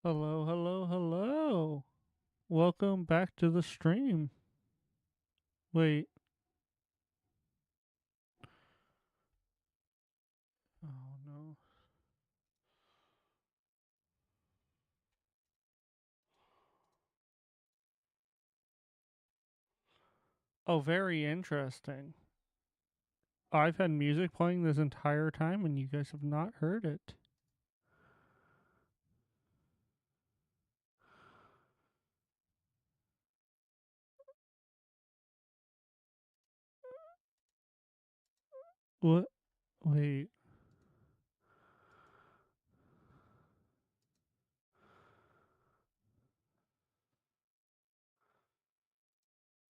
Hello, hello, hello. Welcome back to the stream. Wait. Oh no. Oh, very interesting. I've had music playing this entire time and you guys have not heard it. What? Wait.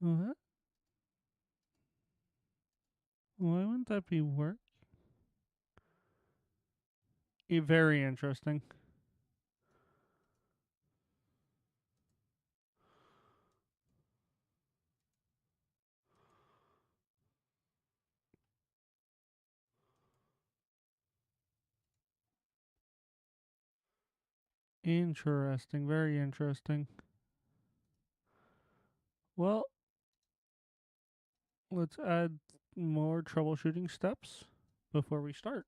What? Why wouldn't that be work? Very interesting. Interesting. Very interesting. Well, let's add more troubleshooting steps before we start.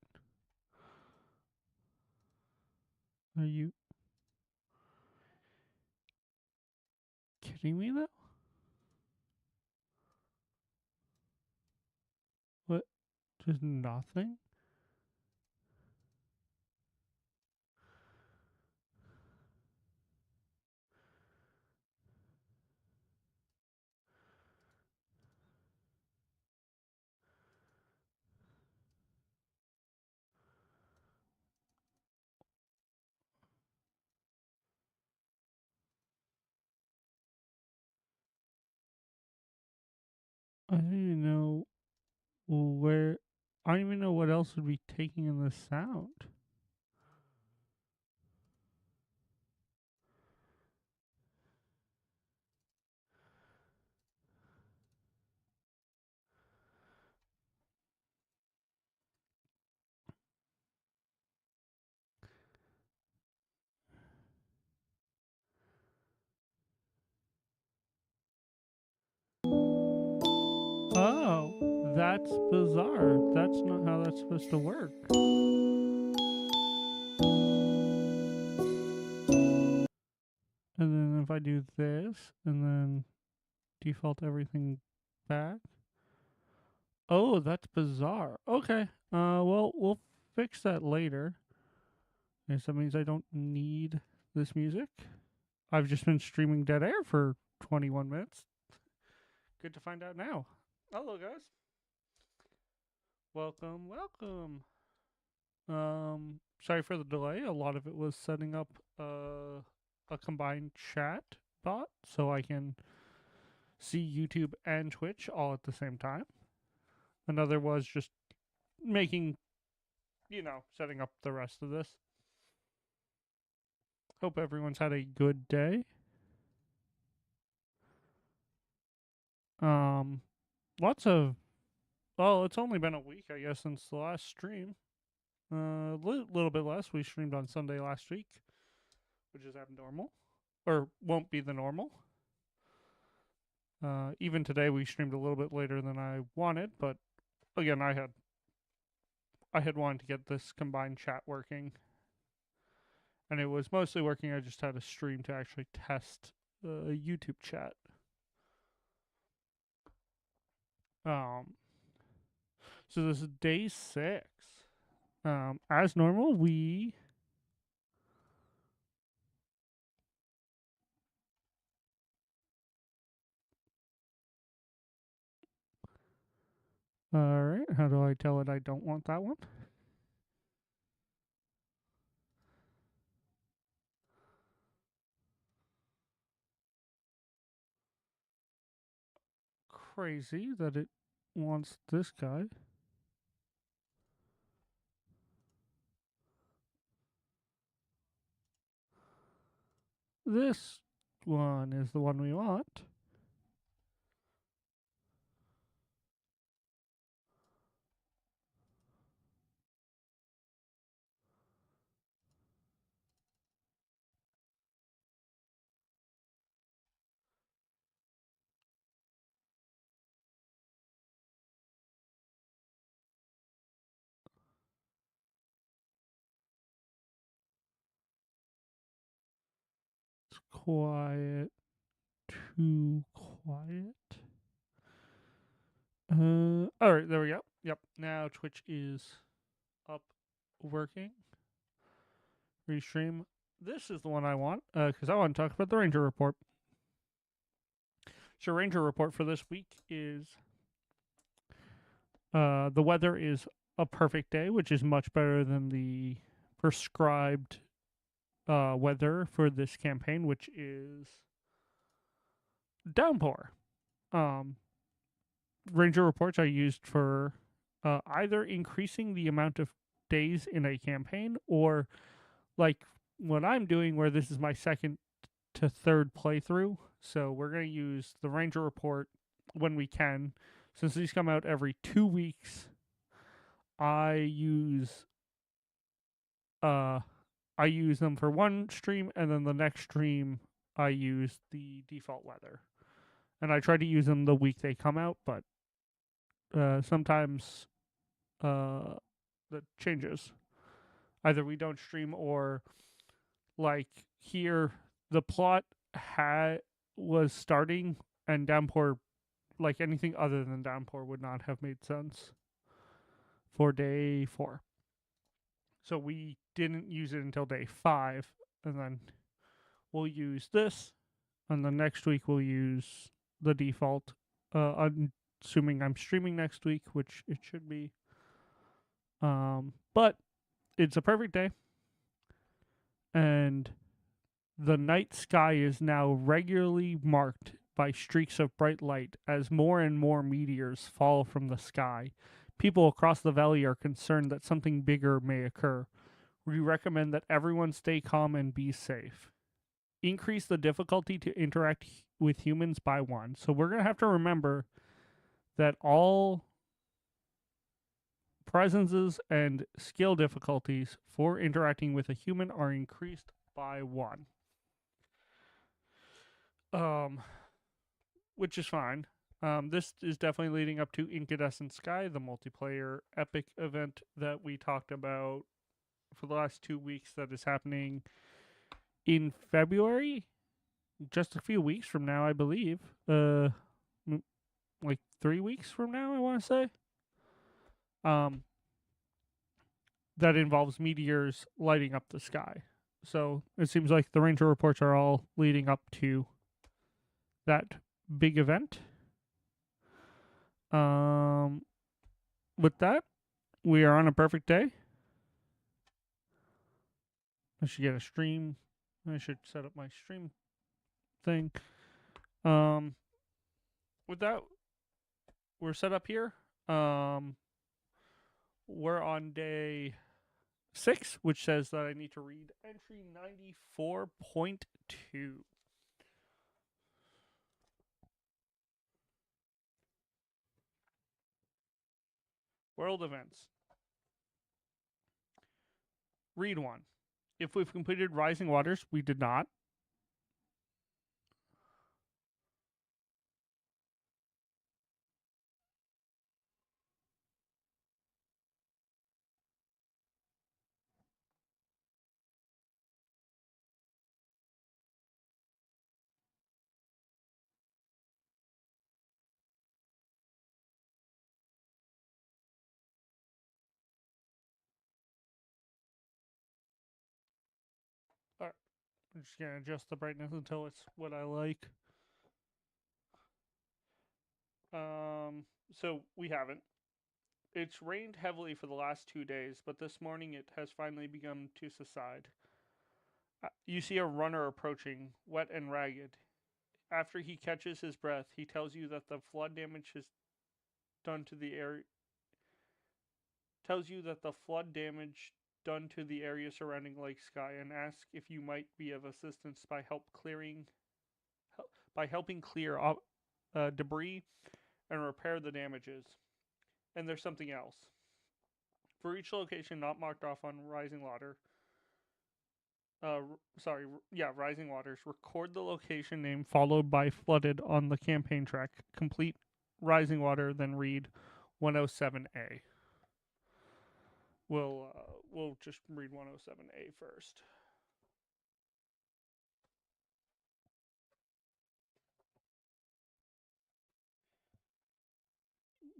Are you kidding me though? What? Just nothing? I don't even know where. I don't even know what else would be taking in the sound. Oh, that's bizarre. That's not how that's supposed to work. And then if I do this and then default everything back. Oh, that's bizarre. Okay. Well, we'll fix that later. Yes, that means I don't need this music. I've just been streaming Dead Air for 21 minutes. Good to find out now. Hello, guys. Welcome, welcome. Sorry for the delay. A lot of it was setting up a combined chat bot so I can see YouTube and Twitch all at the same time. Another was just making, setting up the rest of this. Hope everyone's had a good day. Um, lots of, well, it's only been a week, I guess, since the last stream. Little bit less. We streamed on Sunday last week, which is abnormal, or won't be the normal. Even today, we streamed a little bit later than I wanted, but again, I had wanted to get this combined chat working, and it was mostly working. I just had a stream to actually test YouTube chat. Um, so this is day 6. As normal, we all right. How do I tell it I don't want that one? Crazy that it wants this guy. This one is the one we want. quiet. Too quiet. All right, there we go. Yep. Now Twitch is up, working. Restream. This is the one I want because I want to talk about the Ranger report. So Ranger report for this week is the weather is a perfect day, which is much better than the prescribed weather for this campaign, which is downpour. Ranger reports are used for either increasing the amount of days in a campaign or like what I'm doing, where this is my second to third playthrough. So we're going to use the Ranger report when we can. Since these come out every 2 weeks, I use I use them for one stream, and then the next stream I use the default weather. And I try to use them the week they come out, but sometimes that changes. Either we don't stream or like here the plot was starting and downpour, like anything other than downpour would not have made sense for day 4. So we didn't use it until day 5, and then we'll use this, and then next week we'll use the default. Assuming I'm streaming next week, which it should be. But it's a perfect day, and the night sky is now regularly marked by streaks of bright light as more and more meteors fall from the sky. People across the valley are concerned that something bigger may occur. We recommend that everyone stay calm and be safe. Increase the difficulty to interact with humans by 1. So we're going to have to remember that all presences and skill difficulties for interacting with a human are increased by 1. Which is fine. This is definitely leading up to Incandescent Sky, the multiplayer epic event that we talked about for the last 2 weeks that is happening in February, just a few weeks from now, I believe. Like 3 weeks from now, I want to say. That involves meteors lighting up the sky. So it seems like the Ranger reports are all leading up to that big event. With that, we are on a perfect day. I should get a stream. I should set up my stream thing. With that, we're set up here. We're on day 6, which says that I need to read entry 94.2. World events. Read 1. If we've completed Rising Waters, we did not. All right. I'm just going to adjust the brightness until it's what I like. So we haven't. It's rained heavily for the last 2 days, but this morning it has finally begun to subside. You see a runner approaching, wet and ragged. After he catches his breath, he tells you that the flood damage has done to the area. Tells you that the flood damage done to the area surrounding Lake Sky, and asks if you might be of assistance by helping clear debris and repair the damages. And there's something else. For each location not marked off on Rising Water, Rising Waters, record the location name followed by flooded on the campaign track. Complete Rising Water, then read 107A. We'll just read 107A first.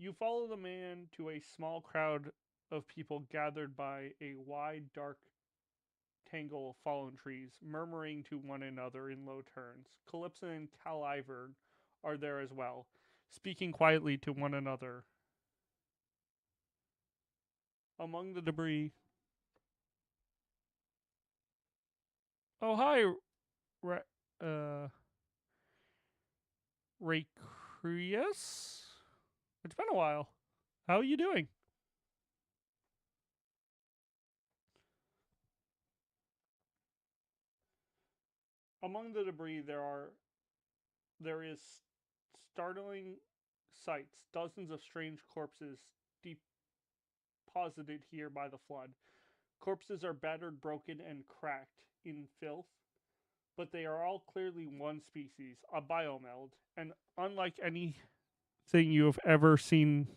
You follow the man to a small crowd of people gathered by a wide, dark tangle of fallen trees, murmuring to one another in low tones. Calypso and Caliver are there as well, speaking quietly to one another. Among the debris. Oh, hi, Ra- uh, Raycreus? It's been a while. How are you doing? Among the debris, there is startling sights. Dozens of strange corpses deposited here by the flood. Corpses are battered, broken, and cracked in filth, but they are all clearly one species, a biomeld, and unlike anything you have ever seen,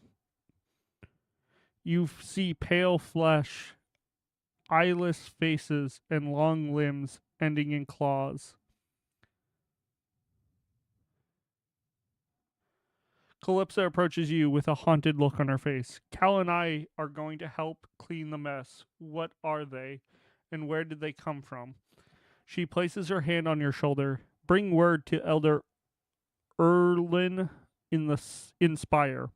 you see pale flesh, eyeless faces, and long limbs ending in claws. Calypso approaches you with a haunted look on her face. Cal and I are going to help clean the mess. What are they? And where did they come from? She places her hand on your shoulder. Bring word to Elder Erlin in the Inspire.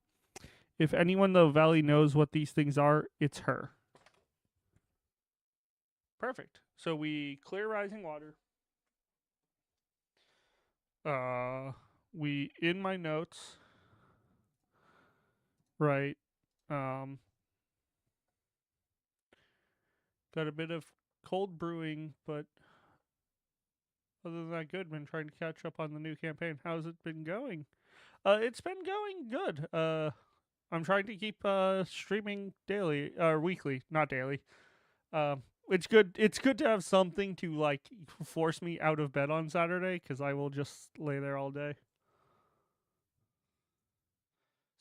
If anyone in the valley knows what these things are, it's her. Perfect. So we clear rising water. We in my notes, right? Um, got a bit of cold brewing, but other than that, good. Been trying to catch up on the new campaign. How's it been going? It's been going good. I'm trying to keep streaming daily or weekly, not daily. It's good. It's good to have something to like force me out of bed on Saturday because I will just lay there all day.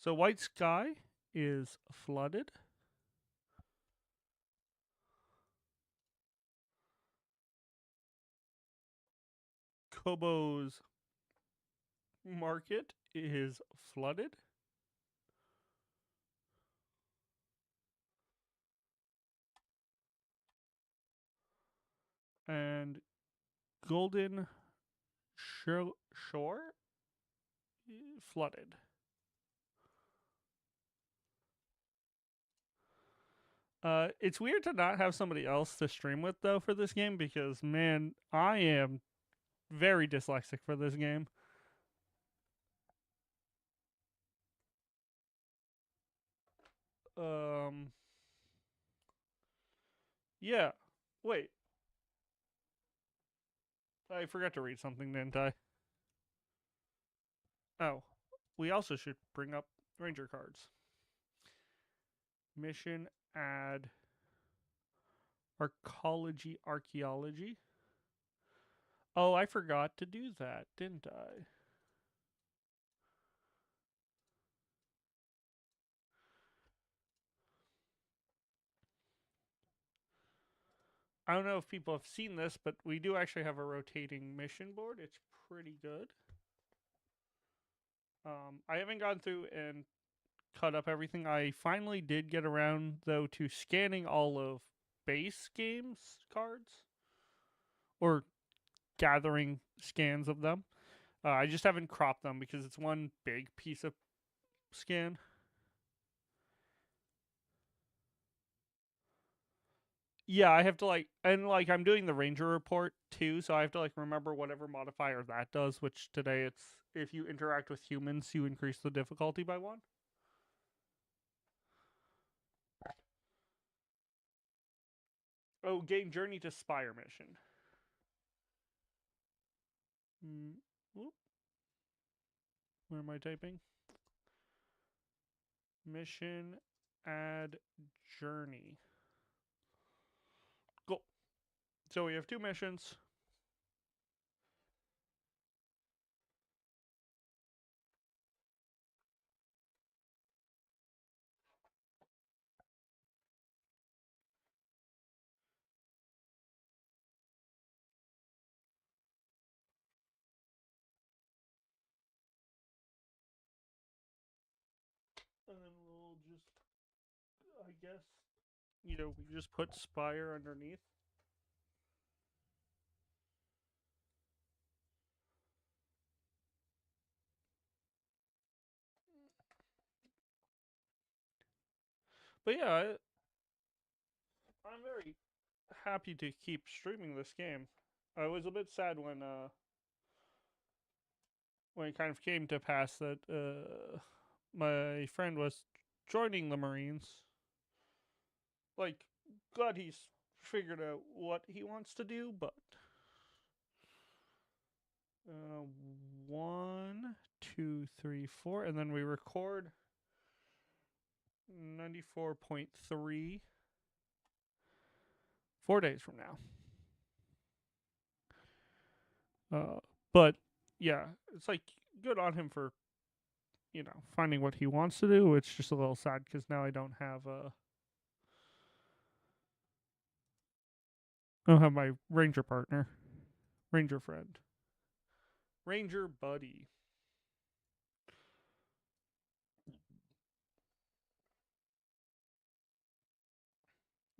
So White Sky is flooded. Kobo's market is flooded. And Golden Shore flooded. It's weird to not have somebody else to stream with though for this game because man, I am very dyslexic for this game. Um, yeah. Wait, I forgot to read something, didn't I? Oh, we also should bring up ranger cards. Mission add archaeology. Oh, I forgot to do that, didn't I? I don't know if people have seen this, but we do actually have a rotating mission board. It's pretty good. I haven't gone through and cut up everything. I finally did get around though to scanning all of base games cards or gathering scans of them. I just haven't cropped them because it's one big piece of scan. Yeah, I have to like and like I'm doing the ranger report too, so I have to like remember whatever modifier that does, which today it's if you interact with humans, you increase the difficulty by one. Oh, gain journey to Spire mission. Mm, whoop, where am I typing? Mission add journey. Cool. So we have two missions. And then we'll just, I guess, we just put Spire underneath. But yeah, I'm very happy to keep streaming this game. I was a bit sad when it kind of came to pass that my friend was joining the Marines. Like, glad he's figured out what he wants to do, but uh, 1, 2, 3, 4, and then we record 94.3 4 days from now. But yeah, it's like good on him for finding what he wants to do. It's just a little sad because now I don't have my ranger partner, ranger friend, ranger buddy.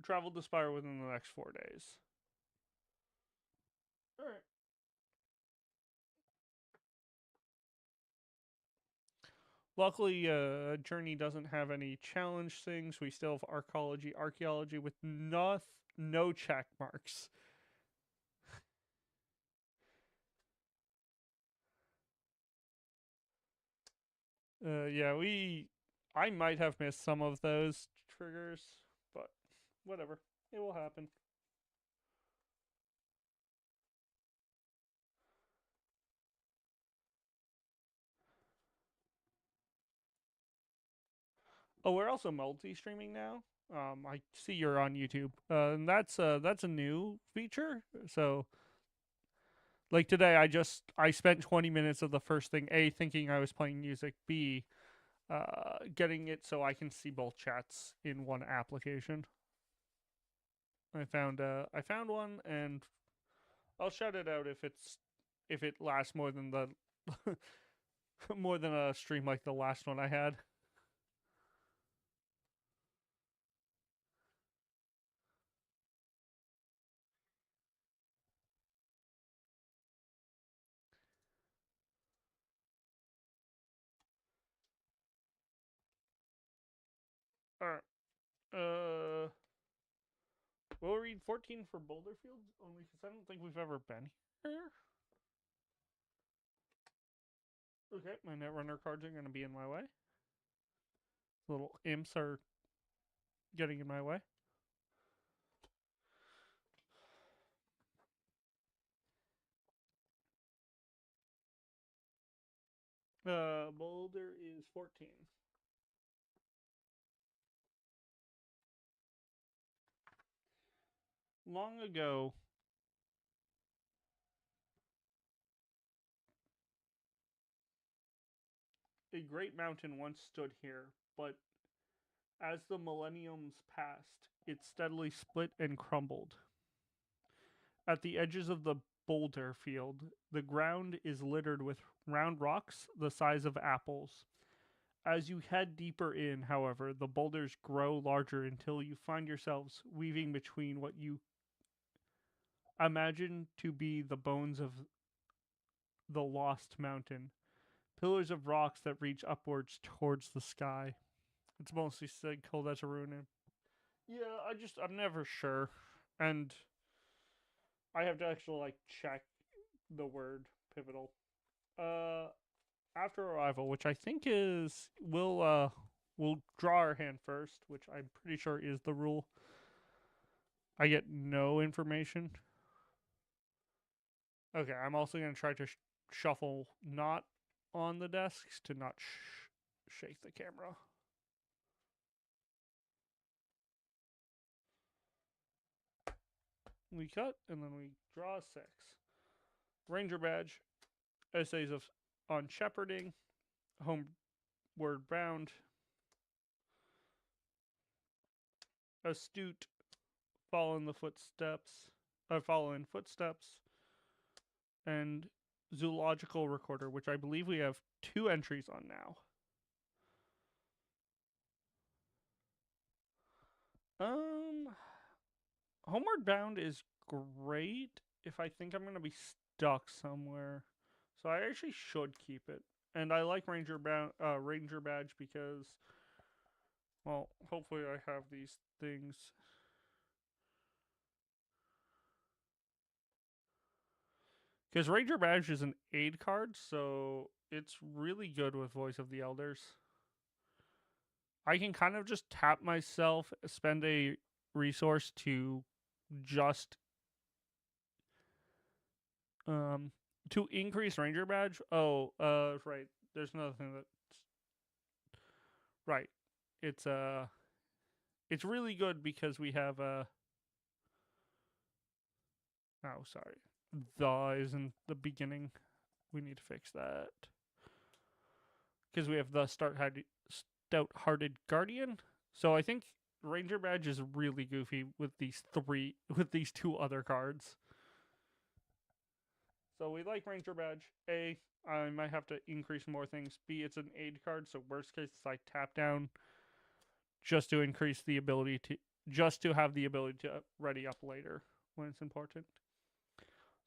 Travel to Spire within the next 4 days. All right. Luckily, Journey doesn't have any challenge things. We still have archaeology with no check marks. Yeah, I might have missed some of those triggers, but whatever. It will happen. Oh, we're also multi-streaming now. I see you're on YouTube, and that's a new feature. So, like today, I spent 20 minutes of the first thing A thinking I was playing music, B getting it so I can see both chats in one application. I found one, and I'll shout it out if it lasts more than the more than a stream like the last one I had. All right. We'll read 14 for Boulder Field only because I don't think we've ever been here. Okay, my Netrunner cards are going to be in my way. Little imps are getting in my way. Boulder is 14. Long ago, a great mountain once stood here, but as the millenniums passed, it steadily split and crumbled. At the edges of the boulder field, the ground is littered with round rocks the size of apples. As you head deeper in, however, the boulders grow larger until you find yourselves weaving between what you imagine to be the bones of the lost mountain, pillars of rocks that reach upwards towards the sky. It's mostly said cold as a ruin. Yeah, I'm never sure, and I have to actually like check the word pivotal. Uh, After arrival, which I think is we'll draw our hand first, which I'm pretty sure is the rule. I get no information. Okay, I'm also gonna try to shuffle not on the desks to not shake the camera. We cut and then we draw a 6. Ranger badge, essays of on shepherding, homeward bound, astute, follow in footsteps, and zoological recorder, which I believe we have 2 entries on now. Um, Homeward Bound is great if I think I'm gonna be stuck somewhere, so I actually should keep it. And I like Ranger Badge because, well, hopefully I have these things. Because Ranger Badge is an aid card, so it's really good with Voice of the Elders. I can kind of just tap myself, spend a resource to just um to increase Ranger Badge. Oh, right. There's another thing that's right. It's it's really good because we have oh sorry. The is in the beginning. We need to fix that. Because we have the stout hearted guardian. So I think Ranger Badge is really goofy with these two other cards. So we like Ranger Badge. A, I might have to increase more things. B, it's an aid card, so worst case I tap down just to increase the ability to just to have the ability to ready up later when it's important.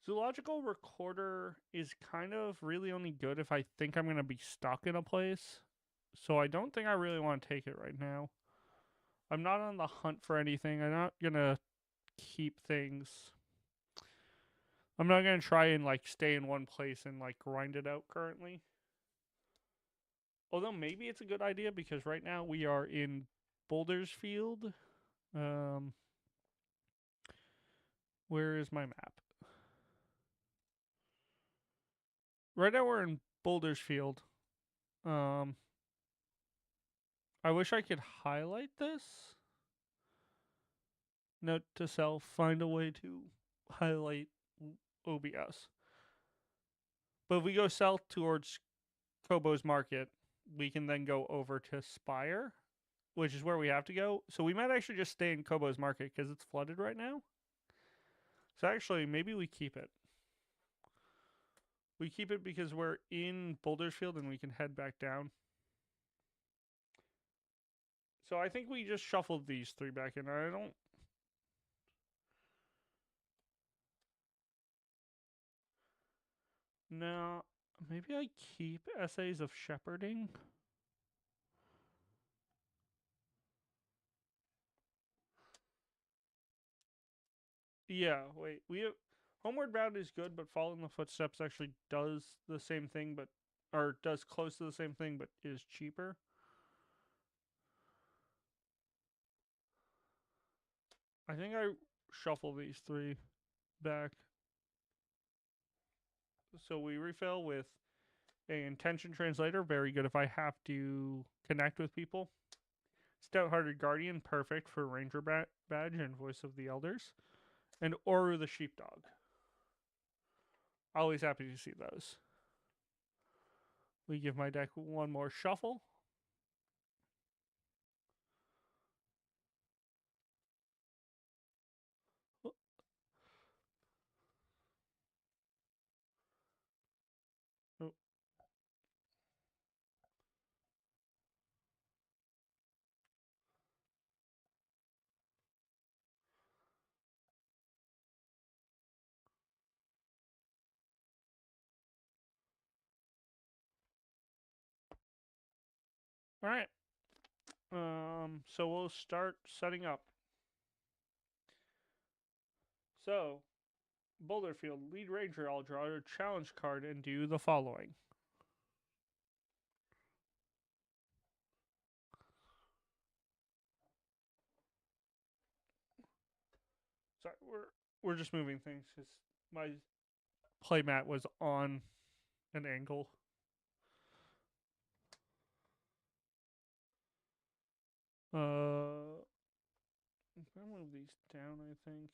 Zoological Recorder is kind of really only good if I think I'm going to be stuck in a place. So I don't think I really want to take it right now. I'm not on the hunt for anything. I'm not going to keep things. I'm not going to try and like stay in one place and like grind it out currently. Although maybe it's a good idea because right now we are in Boulder's Field. Um, where is my map? Right now we're in Boulder's Field. Um, I wish I could highlight this. Note to self: find a way to highlight OBS. But if we go south towards Kobo's Market, we can then go over to Spire, which is where we have to go. So we might actually just stay in Kobo's Market because it's flooded right now. So actually, maybe we keep it. We keep it because we're in Bouldersfield and we can head back down. So I think we just shuffled these three back in. I don't. No, maybe I keep Essays of Shepherding. Yeah, wait. We have Homeward Bound is good, but Follow in the Footsteps actually does the same thing, but or does close to the same thing, but is cheaper. I think I shuffle these three back. So we refill with a intention translator, very good if I have to connect with people. Stout-hearted guardian, perfect for ranger badge and voice of the elders. And Oru the sheepdog. Always happy to see those. We give my deck one more shuffle. Oh. All right. So we'll start setting up. So, Boulderfield, lead ranger, I'll draw a challenge card and do the following. Sorry, we're just moving things because my playmat was on an angle. If I move these down, I think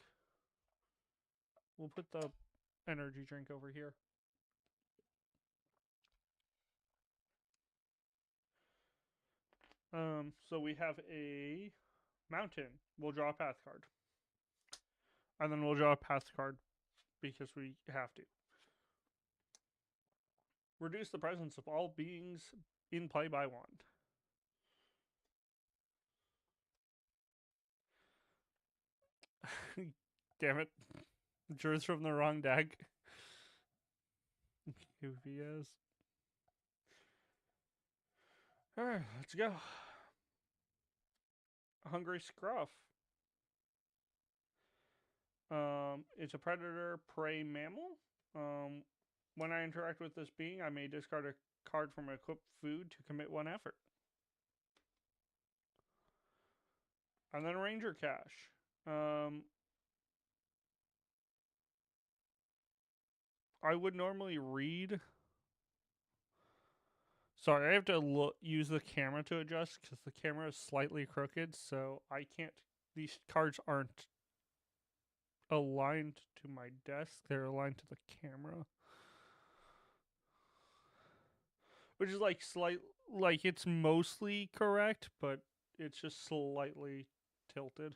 we'll put the energy drink over here. So we have a mountain. We'll draw a path card, and then we'll draw a path card because we have to. Reduce the presence of all beings in play by one. Damn it. Drews from the wrong deck. QPS. Alright, let's go. Hungry Scruff. It's a predator prey mammal. When I interact with this being, I may discard a card from equipped food to commit one effort. And then Ranger Cache. I would normally read. Sorry, I have to use the camera to adjust because the camera is slightly crooked, so I can't. These cards aren't aligned to my desk; they're aligned to the camera, which is like it's mostly correct, but it's just slightly tilted.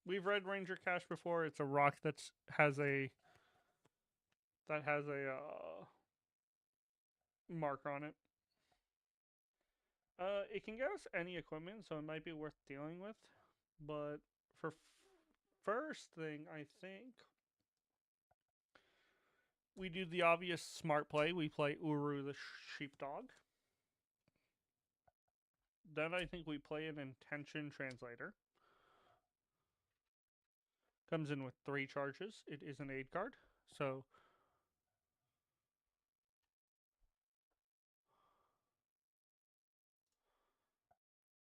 We've read Ranger Cache before. It's a rock that has a mark on it. It can get us any equipment, so it might be worth dealing with. But for first thing, I think we do the obvious smart play. We play Uru the sheepdog. Then I think we play an intention translator. Comes in with 3 charges. It is an aid card, so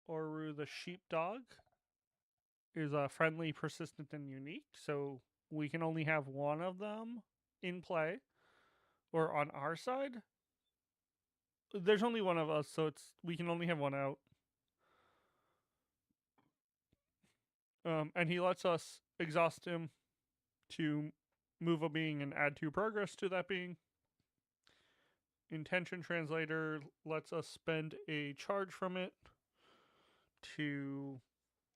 Uru the sheepdog is friendly, persistent, and unique. So we can only have one of them in play, or on our side. There's only one of us, so we can only have one out. And he lets us exhaust him to move a being and add 2 progress to that being. Intention Translator lets us spend a charge from it to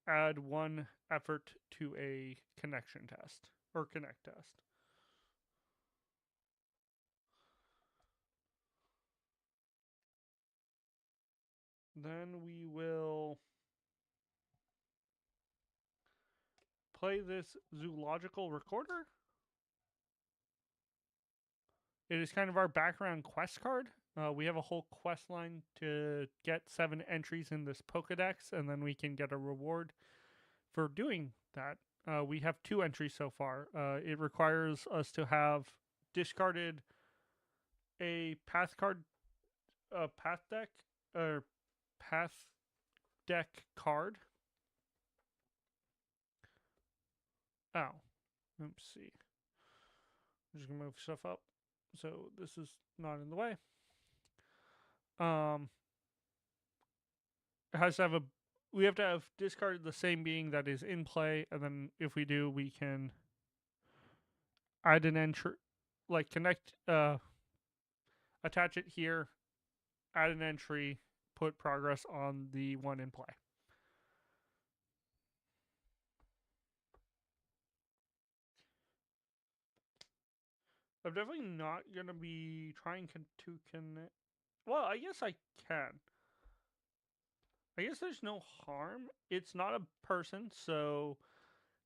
add 1 effort to a connection test or connect test. Then we will play this zoological recorder. It is kind of our background quest card. We have a whole quest line to get 7 entries in this Pokedex, and then we can get a reward for doing that. We have 2 entries so far. It requires us to have discarded a path card, path deck, or path deck card. Oh, let's see. I'm just gonna move stuff up so this is not in the way. It has to have we have to have discarded the same being that is in play, and then if we do, we can add an entry, like connect, attach it here, add an entry, put progress on the one in play. I'm definitely not gonna be trying to connect. Well, I guess I can. I guess there's no harm. It's not a person, so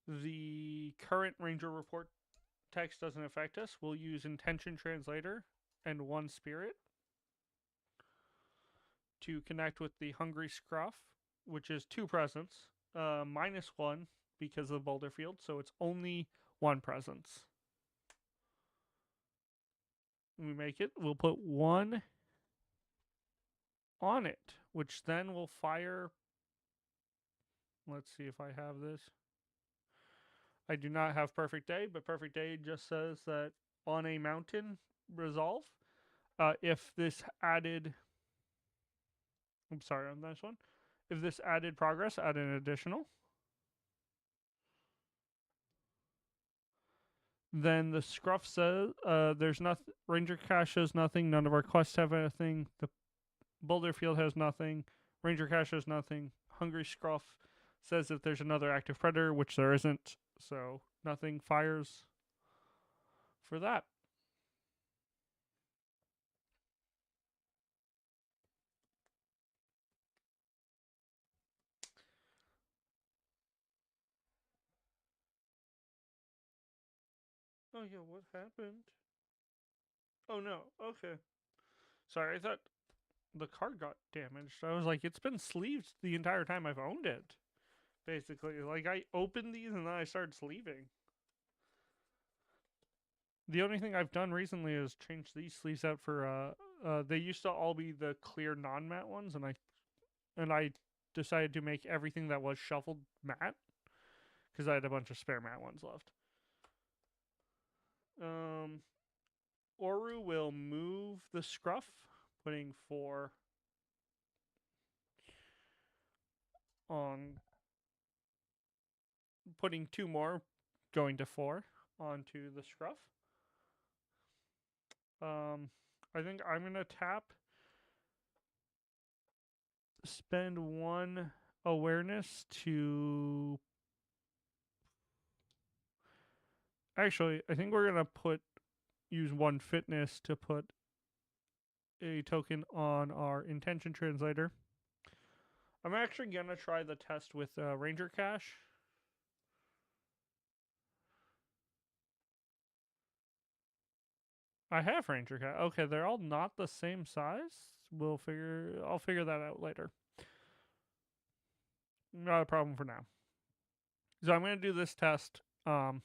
the current Ranger report text doesn't affect us. We'll use Intention Translator and 1 Spirit to connect with the Hungry Scruff, which is 2 presence, -1 because of the boulder field, so it's only 1 presence. We make it, we'll put 1 on it, which then will fire. Let's see if I have this. I do not have Perfect Day, but Perfect Day just says that on a mountain resolve, if this added. I'm sorry on this one. If this added progress, add an additional. Then the Scruff says there's nothing. Ranger Cache shows nothing. None of our quests have anything. The Boulder Field has nothing. Ranger Cache has nothing. Hungry Scruff says if there's another active predator, which there isn't, so nothing fires for that. Oh yeah, what happened? Oh no. Okay. Sorry, I thought the card got damaged. I was like, it's been sleeved the entire time I've owned it. Basically, like I opened these and then I started sleeving. The only thing I've done recently is change these sleeves out for they used to all be the clear non-matte ones, and I decided to make everything that was shuffled matte because I had a bunch of spare matte ones left. Um, Oru will move the scruff, putting 4 on, putting 2 more, going to 4 onto the scruff. I think I'm gonna tap, spend 1 awareness to. Actually, I think we're gonna use 1 fitness to put a token on our intention translator. I'm actually gonna try the test with Ranger Cash. I have Ranger Cash. Okay, they're all not the same size. I'll figure that out later. Not a problem for now. So I'm gonna do this test. I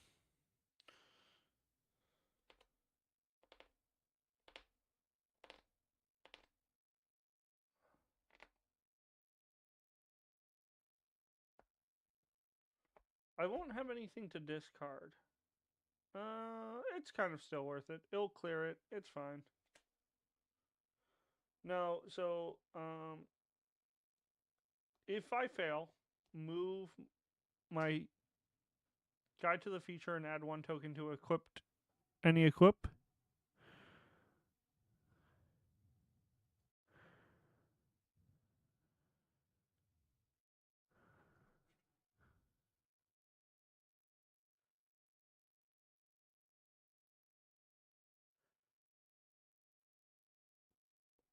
won't have anything to discard. It's kind of still worth it. It'll clear it. It's fine. No, so if I fail, move my guide to the feature and add 1 token to equipped any equip.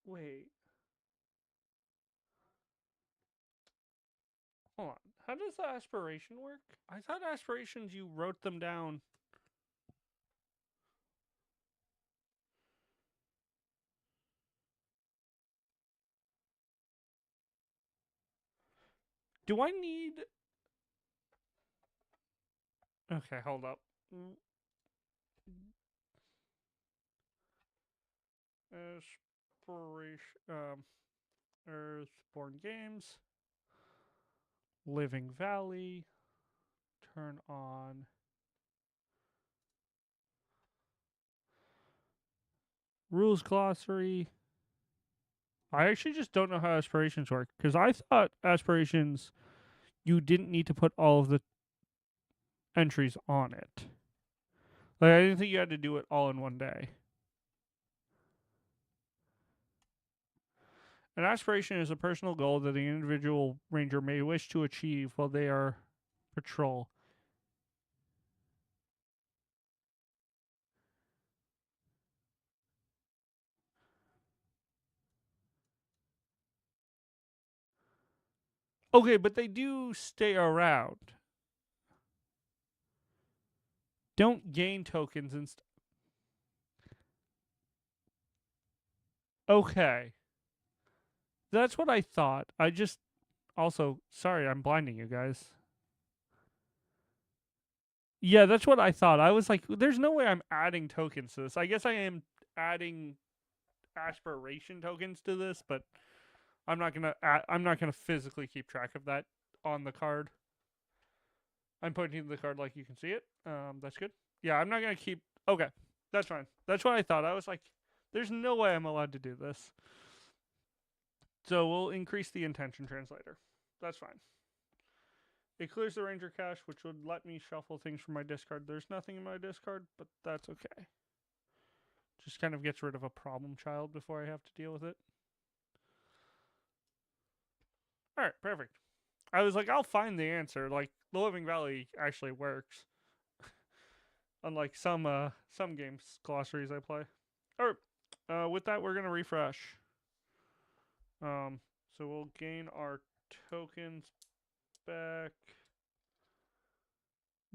Wait, hold on. How does the aspiration work? I thought aspirations you wrote them down. Do I need? Okay, hold up. Aspiration. Earthborne Games. Living Valley. Turn on rules glossary. I actually just don't know how aspirations work because I thought aspirations you didn't need to put all of the entries on it. Like I didn't think you had to do it all in one day. An aspiration is a personal goal that the individual ranger may wish to achieve while they are patrol. Okay, but they do stay around. Don't gain tokens and okay. That's what I thought. I just also sorry, I'm blinding you guys. Yeah, that's what I thought. I was like, there's no way I'm adding tokens to this. I guess I am adding aspiration tokens to this, but I'm not gonna physically keep track of that on the card. I'm pointing to the card like you can see it. That's good. Yeah, I'm not gonna keep. Okay, that's fine. That's what I thought. I was like, there's no way I'm allowed to do this. So we'll increase the intention translator. That's fine. It clears the ranger cache, which would let me shuffle things from my discard. There's nothing in my discard, but that's okay. Just kind of gets rid of a problem child before I have to deal with it. All right, perfect. I was like, I'll find the answer. Like the Living Valley actually works, unlike some games glossaries I play. All right, with that we're gonna refresh. So we'll gain our tokens back.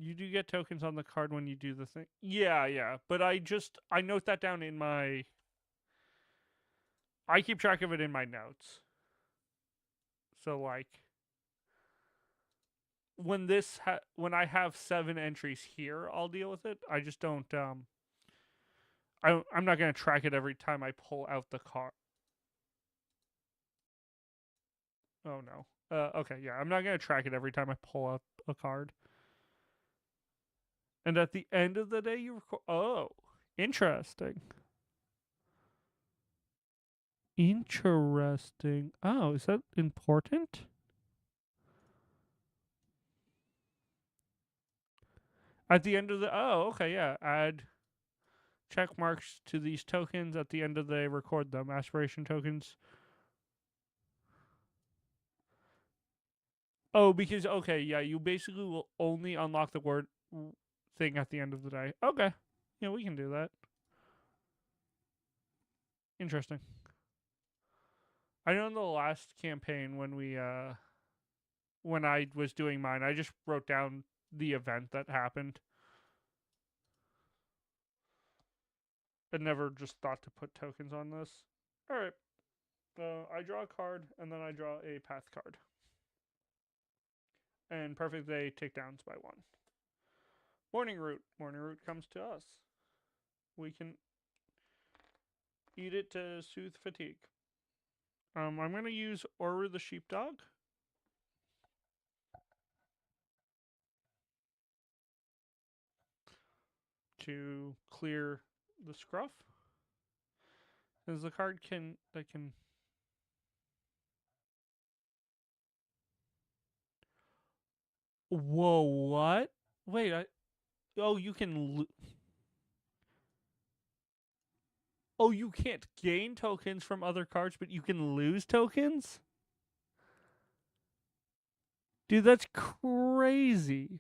You do get tokens on the card when you do the thing. Yeah, yeah. But I note that down in my. I keep track of it in my notes. So like when I have 7 entries here, I'll deal with it. I just don't I'm not gonna track it every time I pull out the card. Oh no. Okay, yeah, I'm not gonna track it every time I pull out a card. And at the end of the day, you record. Oh, interesting. Interesting. Oh, is that important? At the end of the. Oh, okay, yeah. Add check marks to these tokens at the end of the day. Record them. Aspiration tokens. Oh, because okay, yeah, you basically will only unlock the word thing at the end of the day. Okay, yeah, we can do that. Interesting. I know in the last campaign when I was doing mine, I just wrote down the event that happened. I never just thought to put tokens on this. All right, I draw a card and then I draw a path card. And perfect day takedowns by 1. Morning root. Morning root comes to us. We can eat it to soothe fatigue. I'm gonna use Oru the sheepdog to clear the scruff. As the card can Whoa, what? Wait, oh, you can Oh, you can't gain tokens from other cards, but you can lose tokens? Dude, that's crazy.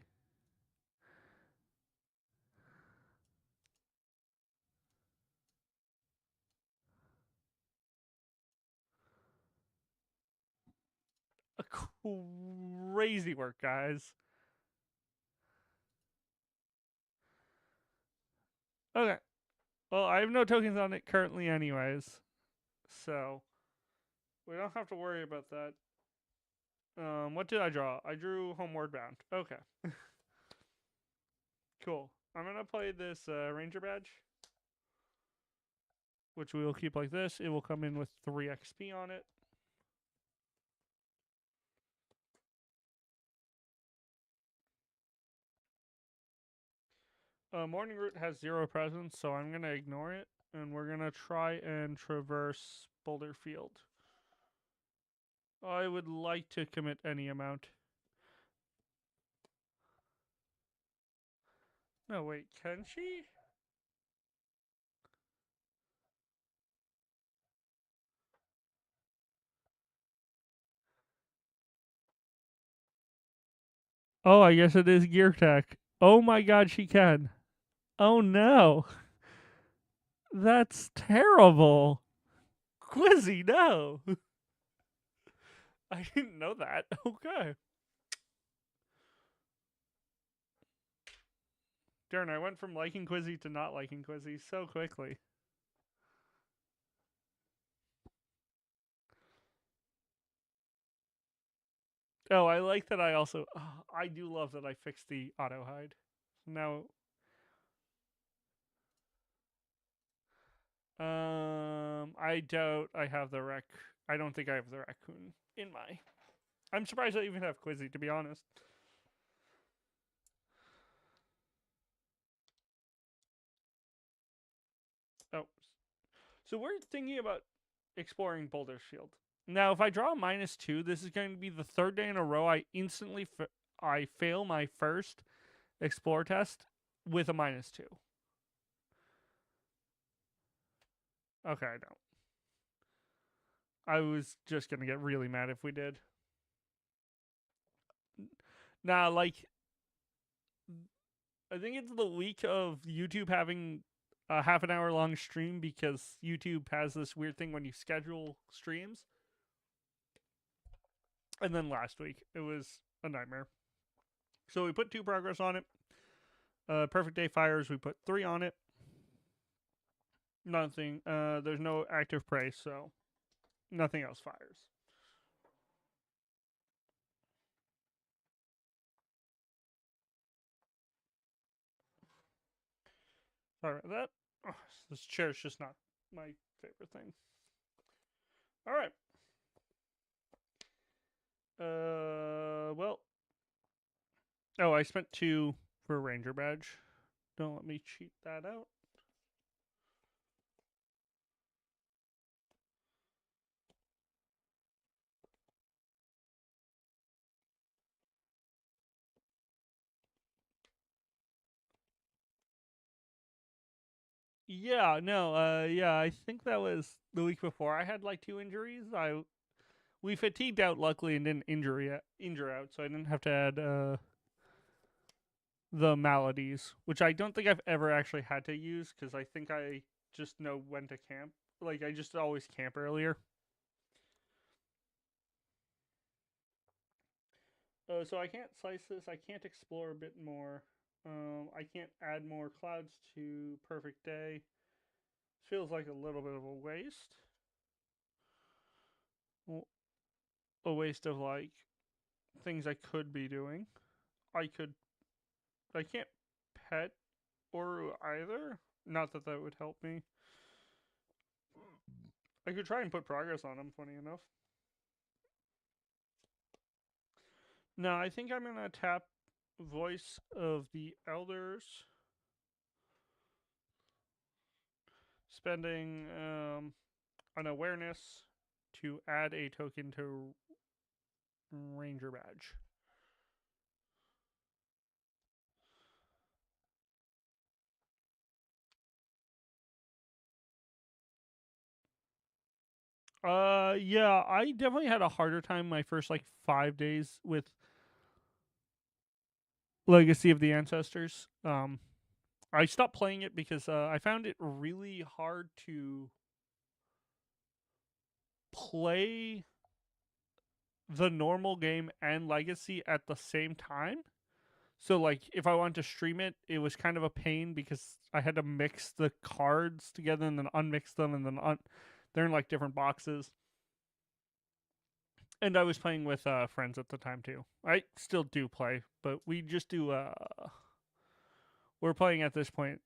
Crazy work, guys. Okay. Well, I have no tokens on it currently, anyways. So, we don't have to worry about that. What did I draw? I drew Homeward Bound. Okay. Cool. I'm gonna play this Ranger badge, which we will keep like this. It will come in with 3 XP on it. Morning Route has 0 presence, so I'm gonna ignore it, and we're gonna try and traverse Boulder Field. I would like to commit any amount. No, wait, can she? Oh, I guess it is Gear Tech. Oh my god, she can. Oh no. That's terrible. Quizzy, no. I didn't know that. Okay. Darn, I went from liking Quizzy to not liking Quizzy so quickly. Oh, I like that I also. Oh, I do love that I fixed the auto hide. Now, I doubt I have the rec. I don't think I have the raccoon in my. I'm surprised I even have Quizzy, to be honest. Oh, so we're thinking about exploring Boulder's Field. Now, if I draw a -2, this is going to be the 3rd day in a row I instantly I fail my first explore test with a -2. Okay, I don't. I was just gonna get really mad if we did. Nah, like I think it's the week of YouTube having a half an hour long stream because YouTube has this weird thing when you schedule streams. And then last week, it was a nightmare. So we put 2 progress on it. Perfect Day fires. We put 3 on it. Nothing. There's no active prey, so nothing else fires. Sorry about that. Oh, this chair is just not my favorite thing. All right. Well. Oh, I spent 2 for a ranger badge. Don't let me cheat that out. Yeah, no, yeah, I think that was the week before. I had like 2 injuries. We fatigued out luckily and didn't injure out, so I didn't have to add the maladies, which I don't think I've ever actually had to use because I think I just know when to camp. Like I just always camp earlier. So I can't slice this. I can't explore a bit more. I can't add more clouds to perfect day. Feels like a little bit of a waste. A waste of like things I could be doing. I could. I can't pet or either. Not that that would help me. I could try and put progress on him. Funny enough. No, I think I'm gonna tap Voice of the Elders, spending an awareness to add a token to Ranger badge. Yeah, I definitely had a harder time my first like 5 days with Legacy of the Ancestors. I stopped playing it because I found it really hard to play the normal game and Legacy at the same time. So like if I wanted to stream it, it was kind of a pain because I had to mix the cards together and then unmix them and then they're in like different boxes. And I was playing with friends at the time too. I still do play, but we just do. We're playing at this point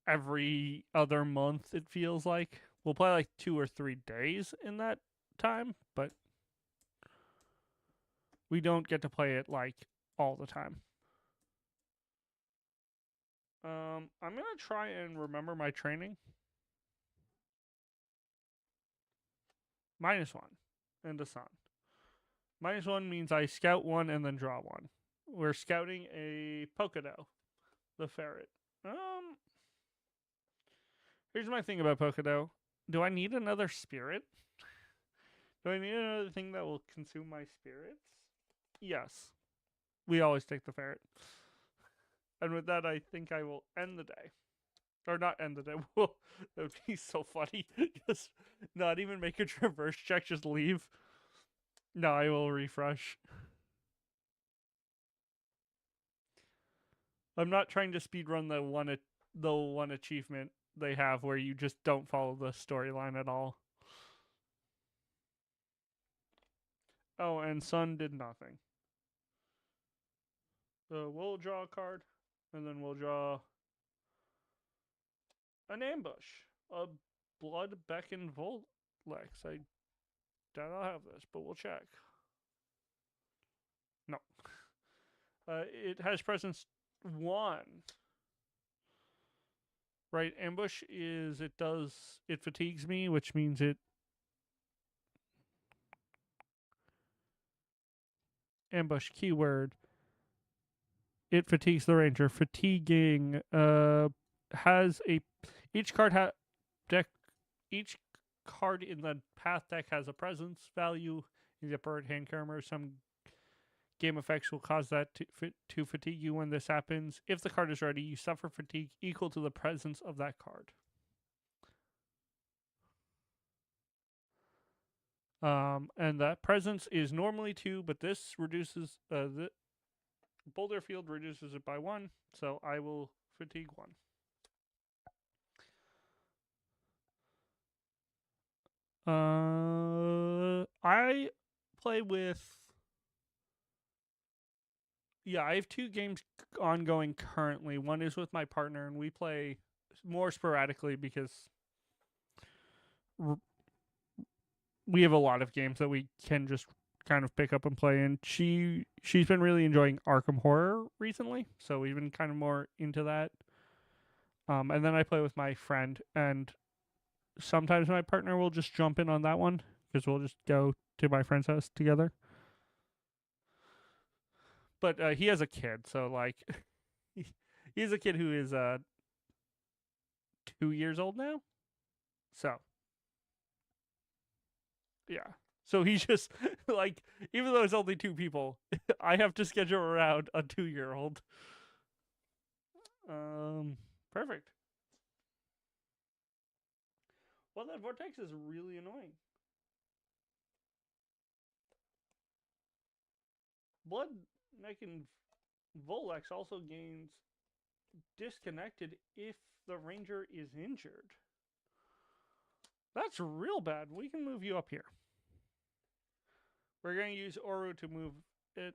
every other month. It feels like we'll play like 2 or 3 days in that time, but we don't get to play it like all the time. I'm gonna try and remember my training. -1 and a sun. -1 means I scout 1 and then draw 1. We're scouting a Pokedo, the ferret. Here's my thing about Pokedo. Do I need another spirit? Do I need another thing that will consume my spirits? Yes. We always take the ferret. And with that, I think I will end the day. Or not end the day. That would be so funny. Just not even make a traverse check, just leave. No, I will refresh. I'm not trying to speedrun the one achievement they have where you just don't follow the storyline at all. Oh, and Sun did nothing. So we'll draw a card, and then we'll draw an ambush. A Blood Beckon Vollex. I doubt I'll have this, but we'll check. No. It has presence 1. Right, ambush is it fatigues me, which means it ambush keyword. It fatigues the ranger. Fatiguing has a each card deck each card in the path deck has a presence value in the upper right hand corner. Some game effects will cause that to fatigue you when this happens. If the card is ready, you suffer fatigue equal to the presence of that card. And that presence is normally 2, but this reduces Boulder Field reduces it by 1, so I will fatigue 1. I play with. Yeah, I have 2 games ongoing currently. One is with my partner, and we play more sporadically because we have a lot of games that we can just kind of pick up and play. And she's been really enjoying Arkham Horror recently, so we've been kind of more into that. And then I play with my friend, and sometimes my partner will just jump in on that one because we'll just go to my friend's house together. But he has a kid, so like he has a kid who is 2 years old now. So yeah. So he's just like, even though it's only 2 people, I have to schedule around a 2-year-old. Um, Perfect. Well, that vortex is really annoying. Blood Neck and Volex also gains disconnected if the ranger is injured. That's real bad. We can move you up here. We're going to use Oru to move it.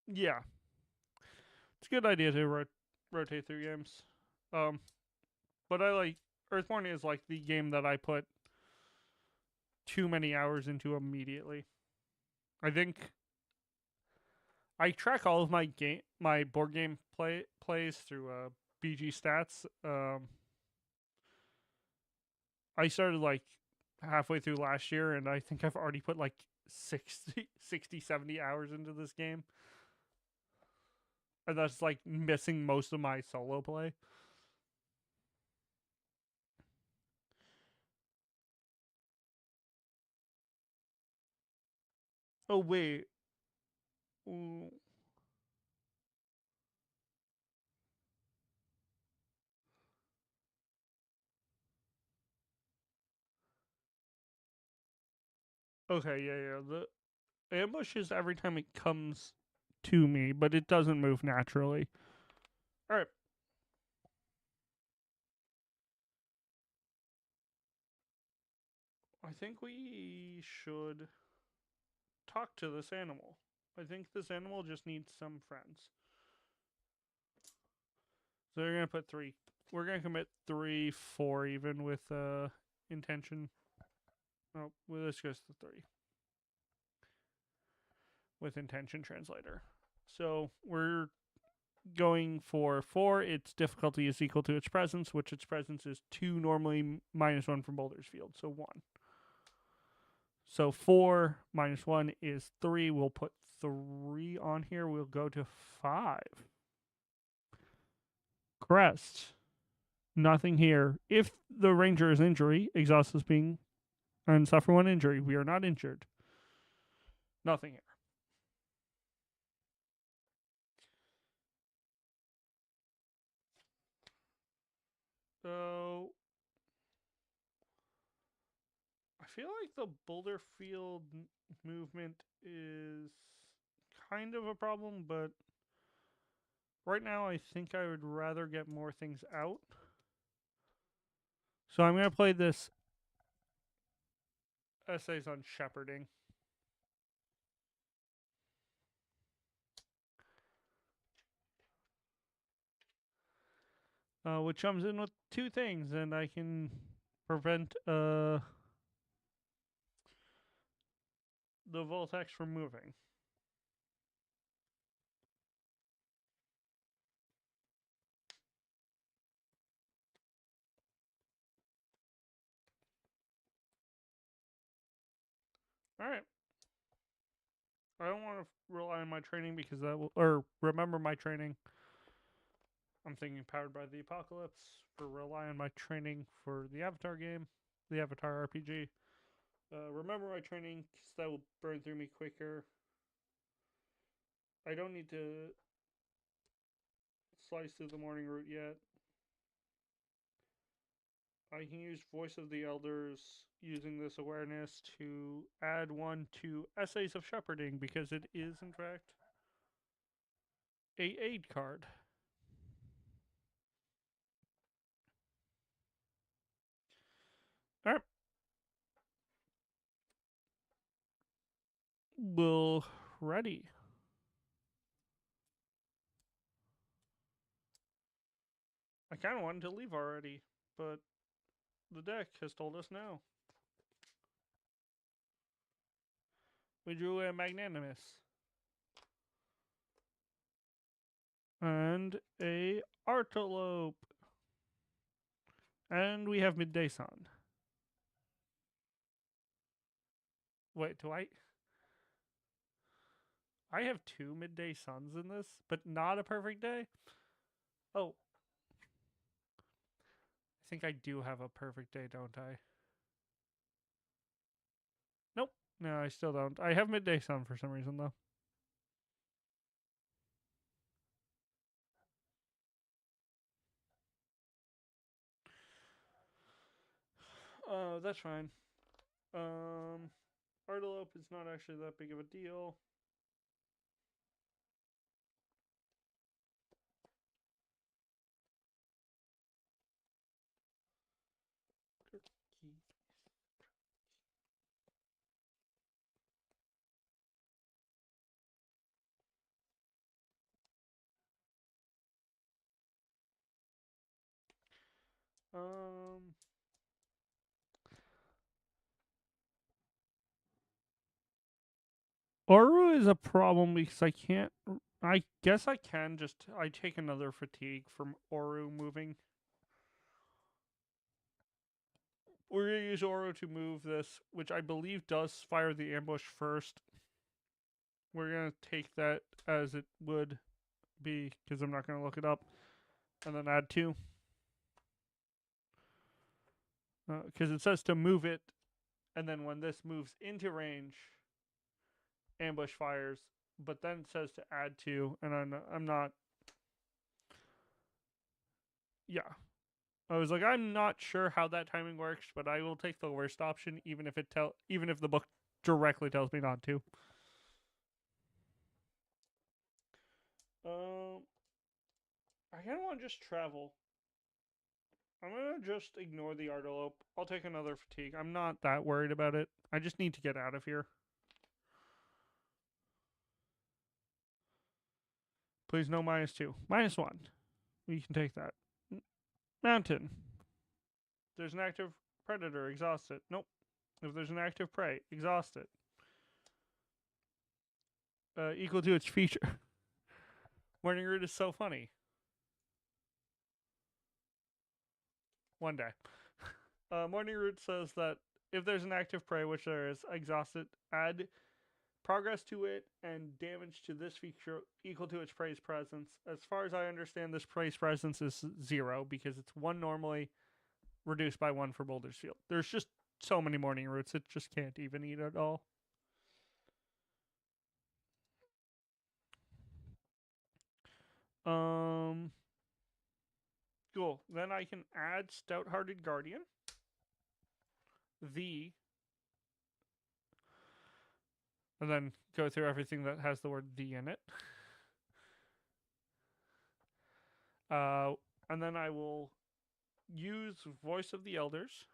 Yeah, it's a good idea to rotate through games. Um, but I like Earthborne is like the game that I put too many hours into immediately. I think I track all of my board game plays through BG Stats. I started like halfway through last year, and I think I've already put like 70 hours into this game, and that's like missing most of my solo play. Oh wait. Ooh. Okay, yeah, yeah. The ambush is every time it comes to me, but it doesn't move naturally. All right. I think we should talk to this animal. I think this animal just needs some friends. So we're gonna put 3. We're gonna commit 3, 4 even with intention. Oh, well, let's go to 3 with intention translator. So we're going for 4. Its difficulty is equal to its presence, which its presence is 2 normally -1 from Boulder's Field, so 1. So 4 -1 is 3. We'll put 3 on here. We'll go to 5. Crest. Nothing here. If the ranger is injury, exhaust is being and suffer 1 injury. We are not injured. Nothing here. So I feel like the Boulder Field movement is kind of a problem, but right now I think I would rather get more things out. So I'm going to play this essays on shepherding, which comes in with 2 things, and I can prevent the Voltex from moving. All right. I don't want to rely on my training because that will, or remember my training. I'm thinking powered by the apocalypse for rely on my training for the Avatar game, the Avatar RPG. Remember my training because that will burn through me quicker. I don't need to slice through the morning route yet. I can use Voice of the Elders using this awareness to add one to Essays of Shepherding because it is, in fact, a aid card. Alright. We'll ready. I kind of wanted to leave already, but the deck has told us no. We drew a Magnanimous. And a Artelope. And we have Midday Sun. Wait, do I have two Midday Suns in this, but not a perfect day? Oh. I think I do have a perfect day, don't I? Nope. No, I still don't. I have Midday Sun for some reason, though. That's fine. Artelope is not actually that big of a deal. Um, Oru is a problem because I can't. I guess I can just. I take another fatigue from Oru moving. We're going to use Oru to move this, which I believe does fire the ambush first. We're going to take that as it would be because I'm not going to look it up. And then add 2. Because it says to move it, and then when this moves into range, ambush fires. But then it says to add 2, and I'm not. Yeah. I was like, I'm not sure how that timing works, but I will take the worst option, even if the book directly tells me not to. I kind of want to just travel. I'm gonna just ignore the Artelope. I'll take another fatigue. I'm not that worried about it. I just need to get out of here. Please no -2. -1. We can take that. Mountain. There's an active predator. Exhaust it. Nope. If there's an active prey, exhaust it. Equal to its feature. Morning Root is so funny. One day. Morning Root says that if there's an active prey, which there is, exhaust it, add progress to it, and damage to this feature equal to its prey's presence. As far as I understand, this prey's presence is 0 because it's 1 normally, reduced by 1 for Boulder's Field. There's just so many Morning Roots, it just can't even eat at all. Cool. Then I can add Stout-Hearted Guardian. And then go through everything that has the word "the" in it. And then I will use Voice of the Elders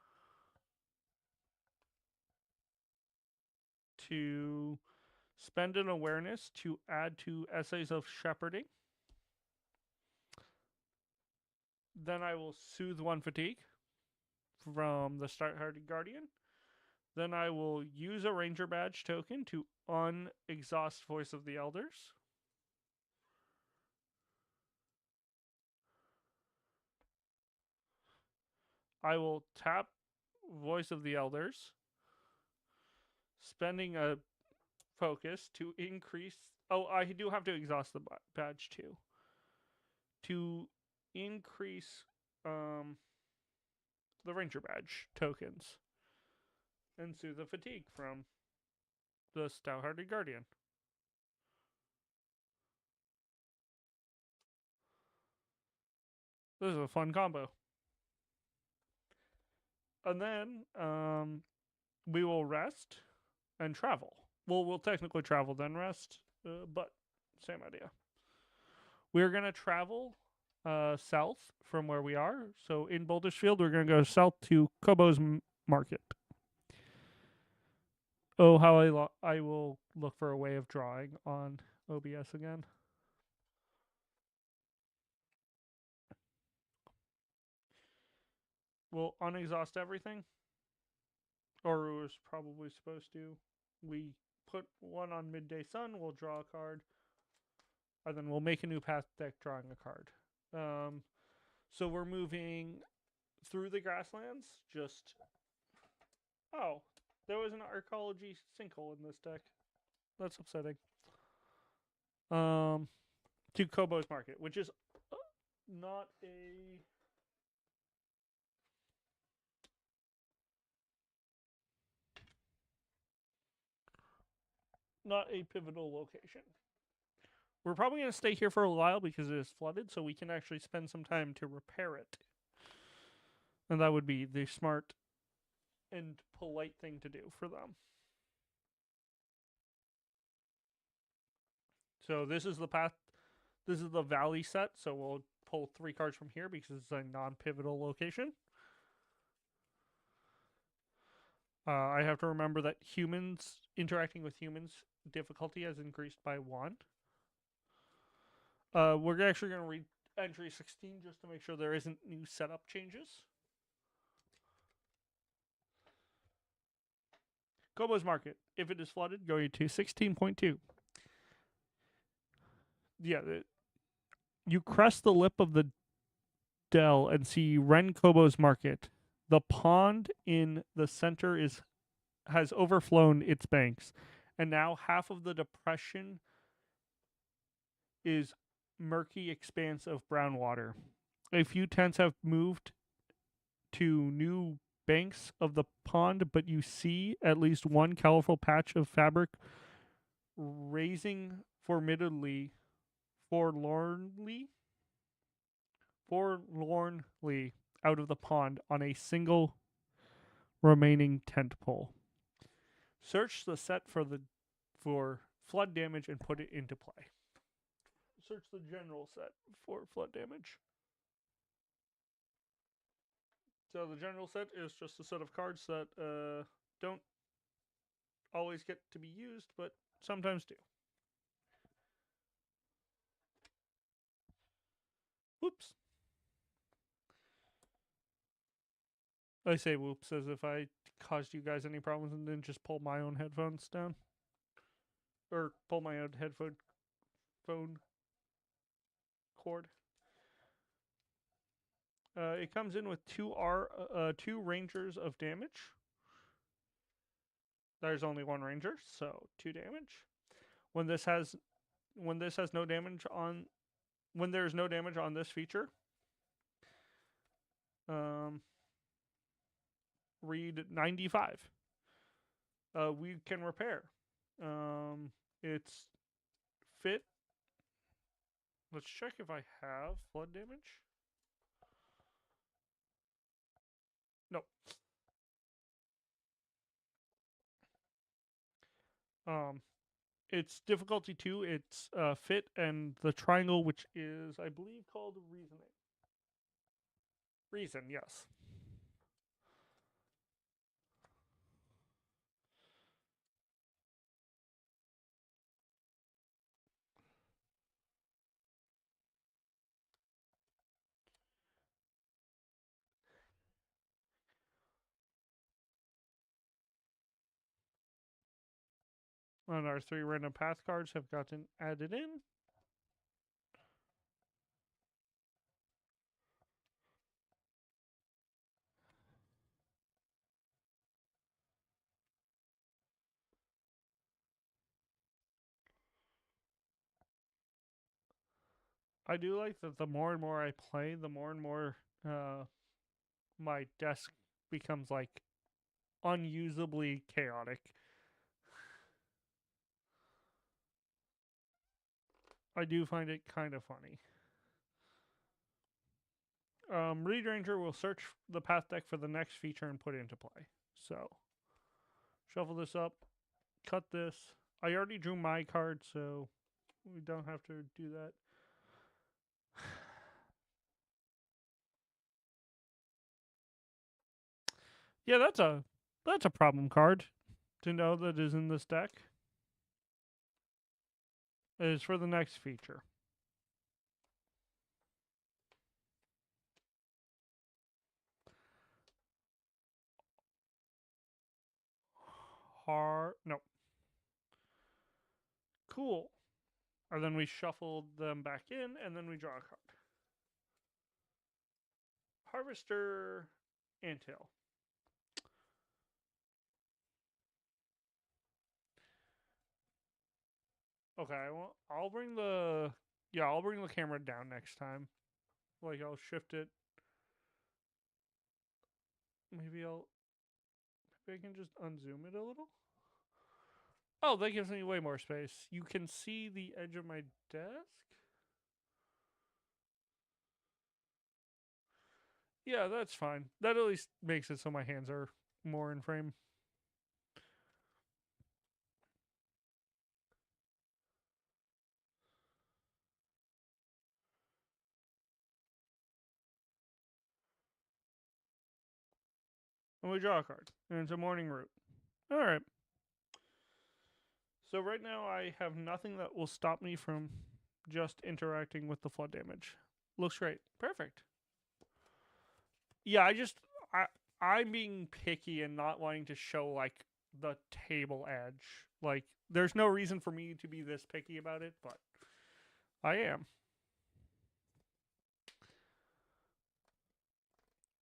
to spend an awareness to add to Essays of Shepherding. Then I will soothe 1 fatigue from the Stout-Hearted Guardian. Then I will use a Ranger Badge token to unexhaust Voice of the Elders. I will tap Voice of the Elders, spending a focus to increase. Oh, I do have to exhaust the badge too. To increase the Ranger Badge tokens and soothe the fatigue from the Stout-Hearted Guardian. This is a fun combo. And then we will rest and travel. Well, we'll technically travel then rest, but same idea. We're gonna travel south from where we are. So in Bouldersfield, we're gonna go south to Kobo's Market. Oh, how I will look for a way of drawing on OBS again. We'll unexhaust everything, or it was probably supposed to. We put one on Midday Sun. We'll draw a card, and then we'll make a new path deck drawing a card. So we're moving through the grasslands. Just there was an arcology sinkhole in this deck. That's upsetting. Um, to Kobo's Market, which is not a pivotal location. We're probably going to stay here for a while because it is flooded, so we can actually spend some time to repair it. And that would be the smart and polite thing to do for them. So this is the path. This is the valley set, so we'll pull 3 cards from here because it's a non-pivotal location. I have to remember that humans interacting with humans difficulty has increased by 1. We're actually going to read entry 16 just to make sure there isn't new setup changes. Kobo's Market. If it is flooded, go to 16.2. Yeah, you crest the lip of the dell and see Ren Kobo's Market. The pond in the center has overflown its banks, and now half of the depression is murky expanse of brown water. A few tents have moved to new banks of the pond, but you see at least one colorful patch of fabric raising formidably, forlornly out of the pond on a single remaining tent pole. Search the set for flood damage and put it into play. Search the general set for flood damage. So the general set is just a set of cards that don't always get to be used, but sometimes do. Whoops. I say whoops as if I caused you guys any problems and then just pull my own headphones down. Or pull my own phone cord. It comes in with two Rangers of damage. There's only one Ranger, so 2 damage. When this has no damage on when there's no damage on this feature, read 95. We can repair. It's fit. Let's check if I have flood damage. No. It's difficulty 2. It's fit and the triangle, which is I believe called reasoning. Reason, yes. And our 3 random path cards have gotten added in. I do like that the more and more I play, the more and more my desk becomes like unusably chaotic. I do find it kind of funny. Reed Ranger will search the path deck for the next feature and put it into play. So, shuffle this up, cut this. I already drew my card, so we don't have to do that. Yeah, that's a problem card to know that is in this deck. It is for the next feature. No. Cool. And then we shuffle them back in, and then we draw a card. Harvester Antail. Okay, well, I'll bring the camera down next time. Like I'll shift it. Maybe I can just unzoom it a little. Oh, that gives me way more space. You can see the edge of my desk. Yeah, that's fine. That at least makes it so my hands are more in frame. And we draw a card. And it's a morning route. Alright. So right now I have nothing that will stop me from just interacting with the flood damage. Looks great. Perfect. Yeah, I'm being picky and not wanting to show like the table edge. Like there's no reason for me to be this picky about it, but I am.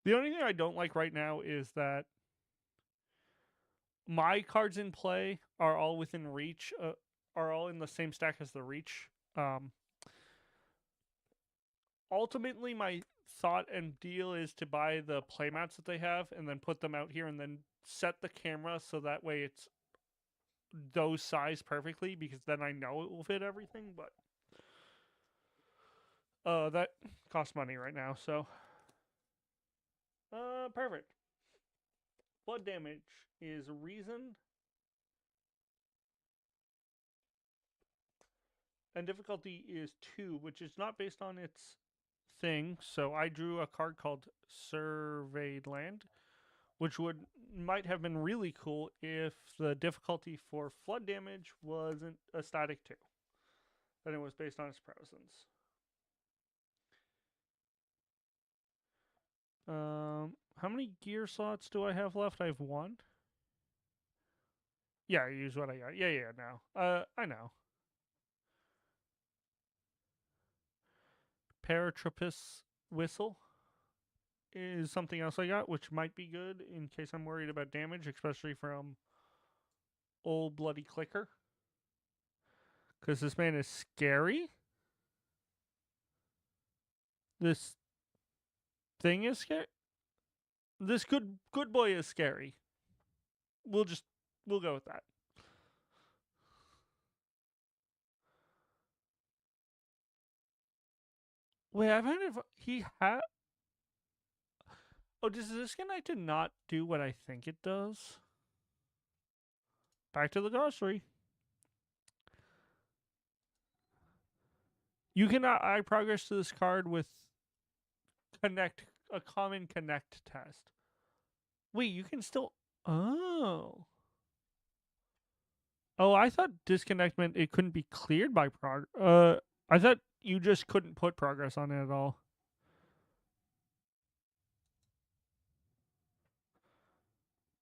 The only thing I don't like right now is that my cards in play are all within reach, are all in the same stack as the reach. Um, Ultimately, my thought and deal is to buy the playmats that they have and then put them out here and then set the camera so that way it's those size perfectly because then I know it will fit everything. But that costs money right now, so perfect. Blood damage is reason and difficulty is 2, which is not based on its thing. So I drew a card called Surveyed Land, which might have been really cool if the difficulty for flood damage wasn't a static 2. Then it was based on its presence. How many gear slots do I have left? I have 1. Yeah, I use what I got. Yeah, now. I know. Paratropus Whistle is something else I got, which might be good in case I'm worried about damage, especially from old bloody clicker. Because this man is scary. This thing is scary. This good boy is scary. We'll go with that. Wait, I've had he had. Oh, does this Disconnect not do what I think it does? Back to the glossary. You cannot add progress to this card with a common connect test. Wait, you can still. Oh. Oh, I thought disconnect meant it couldn't be cleared by I thought you just couldn't put progress on it at all.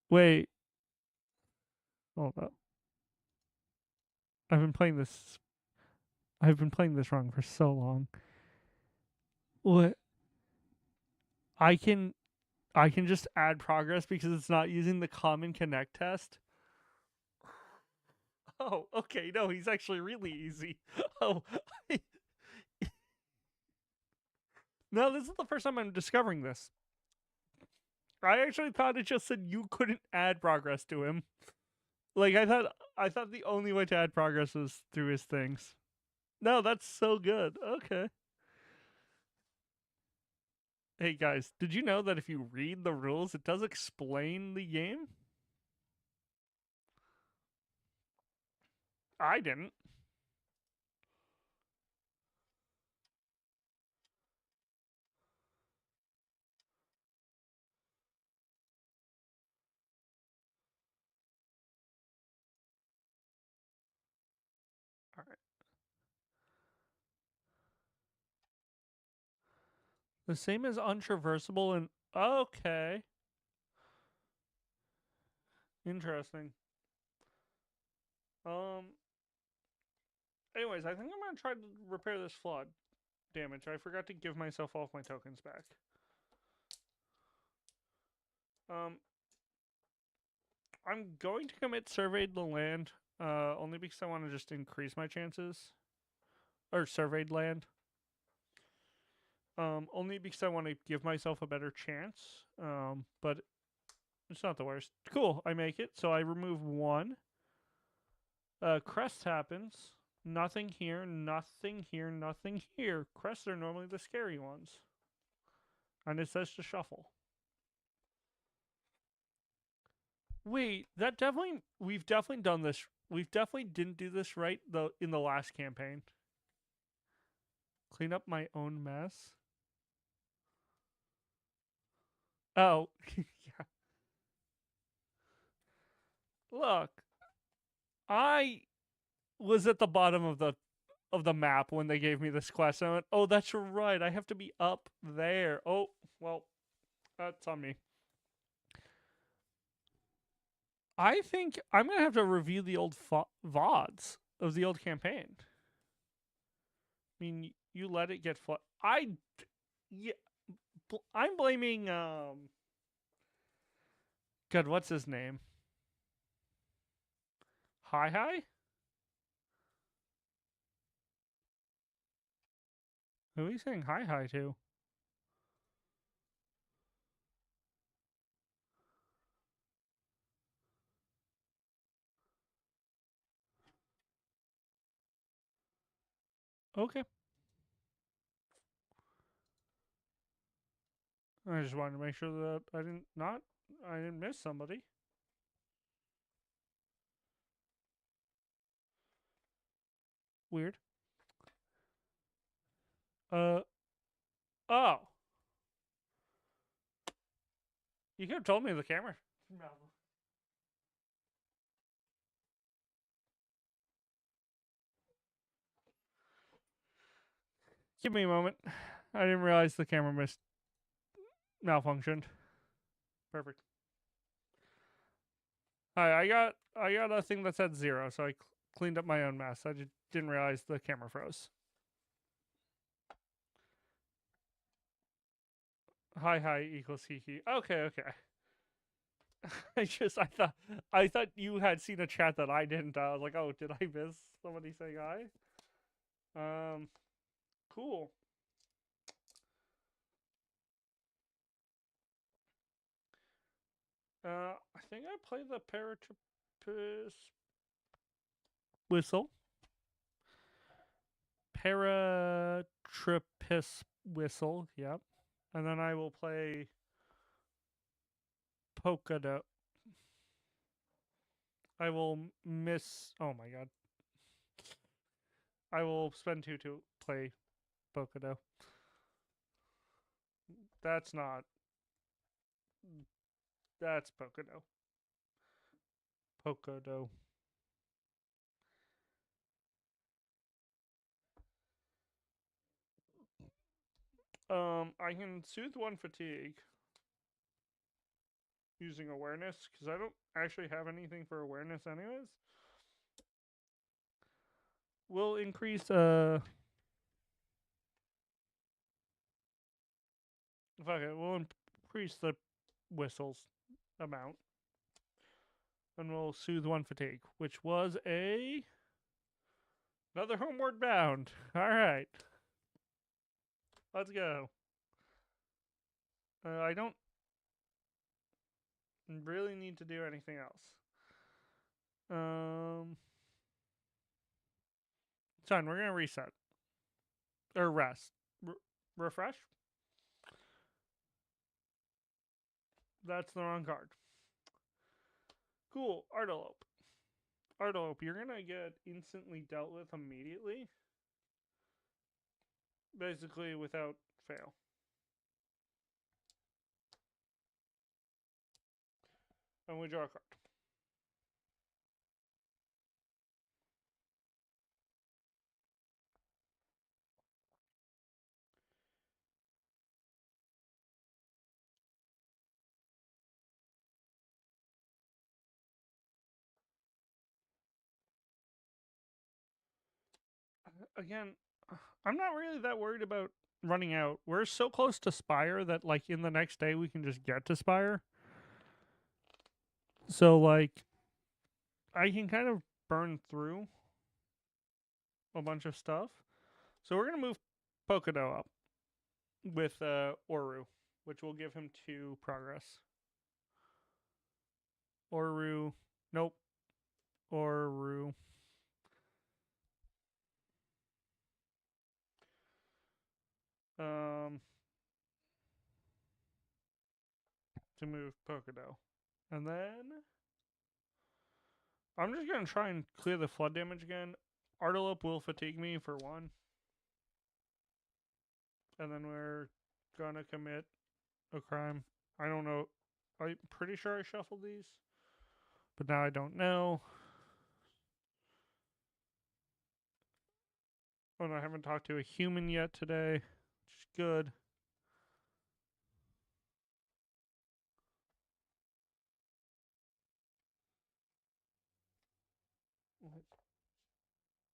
Wait. Hold up. I've been playing this. I've been playing this wrong for so long. What? I can just add progress because it's not using the common connect test. Oh, okay. No, he's actually really easy. Oh, no, this is the first time I'm discovering this. I actually thought it just said you couldn't add progress to him. Like I thought the only way to add progress was through his things. No, that's so good. Okay. Hey guys, did you know that if you read the rules, it does explain the game? I didn't. All right. The same as untraversable and okay. Interesting. Um anyways, I think I'm gonna try to repair this flood damage. I forgot to give myself all of my tokens back. Um I'm going to commit surveyed the land, only because I want to just increase my chances. Or surveyed land. Only because I want to give myself a better chance. But it's not the worst. Cool, I make it. So I remove one. Crest happens. Nothing here, nothing here, nothing here. Crests are normally the scary ones. And it says to shuffle. Wait, that definitely we've definitely done this. We've definitely didn't do this right though in the last campaign. Clean up my own mess. Oh, yeah. Look, I was at the bottom of the map when they gave me this quest. I went, "Oh, that's right. I have to be up there." Oh, well, that's on me. I think I'm gonna have to review the old vods of the old campaign. I mean, you let it get yeah, I'm blaming God, what's his name? Hi hi. Who are you saying hi hi to? Okay, I just wanted to make sure that I didn't miss somebody. Weird. Uh oh, you could have told me the camera. No. Give me a moment. I didn't realize the camera malfunctioned. Perfect. Hi, I got a thing that said 0, so I cleaned up my own mess. I just didn't realize the camera froze. Hi hi equals he he. Okay, okay. I thought you had seen a chat that I didn't. I was like, oh, did I miss somebody saying hi? Cool. I think I play the paratrapist whistle. Paratrapist whistle. Yep. And then I will play polka dot. I will miss. Oh my god. I will spend 2 to play polka dot. That's not. That's polka dot. Polka dot. I can soothe one fatigue using awareness because I don't actually have anything for awareness, anyways. We'll increase. Fuck it. We'll increase the whistles amount, and we'll soothe one fatigue, which was another homeward bound. All right, let's go. I don't really need to do anything else. It's fine. We're gonna reset or rest, refresh. That's the wrong card. Cool. Artelope. Artelope, you're gonna get instantly dealt with immediately. Basically without fail. And we draw a card. Again, I'm not really that worried about running out. We're so close to Spire that like in the next day we can just get to Spire. So like I can kind of burn through a bunch of stuff. So we're gonna move Pocono up with Oru, which will give him 2 progress. Oru, nope. Oru. Um, to move Pocono, and then I'm just gonna try and clear the flood damage again. Artelope will fatigue me for 1, and then we're gonna commit a crime. I don't know. I'm pretty sure I shuffled these, but now I don't know. Oh, and I haven't talked to a human yet today, which is good.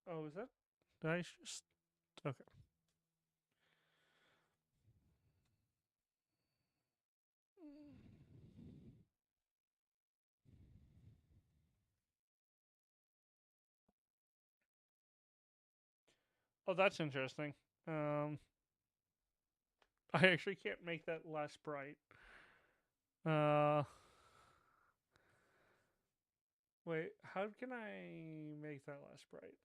Oh, is that? Did I just? Okay. Oh, that's interesting. Um, I actually can't make that less bright. Uh, wait, how can I make that less bright?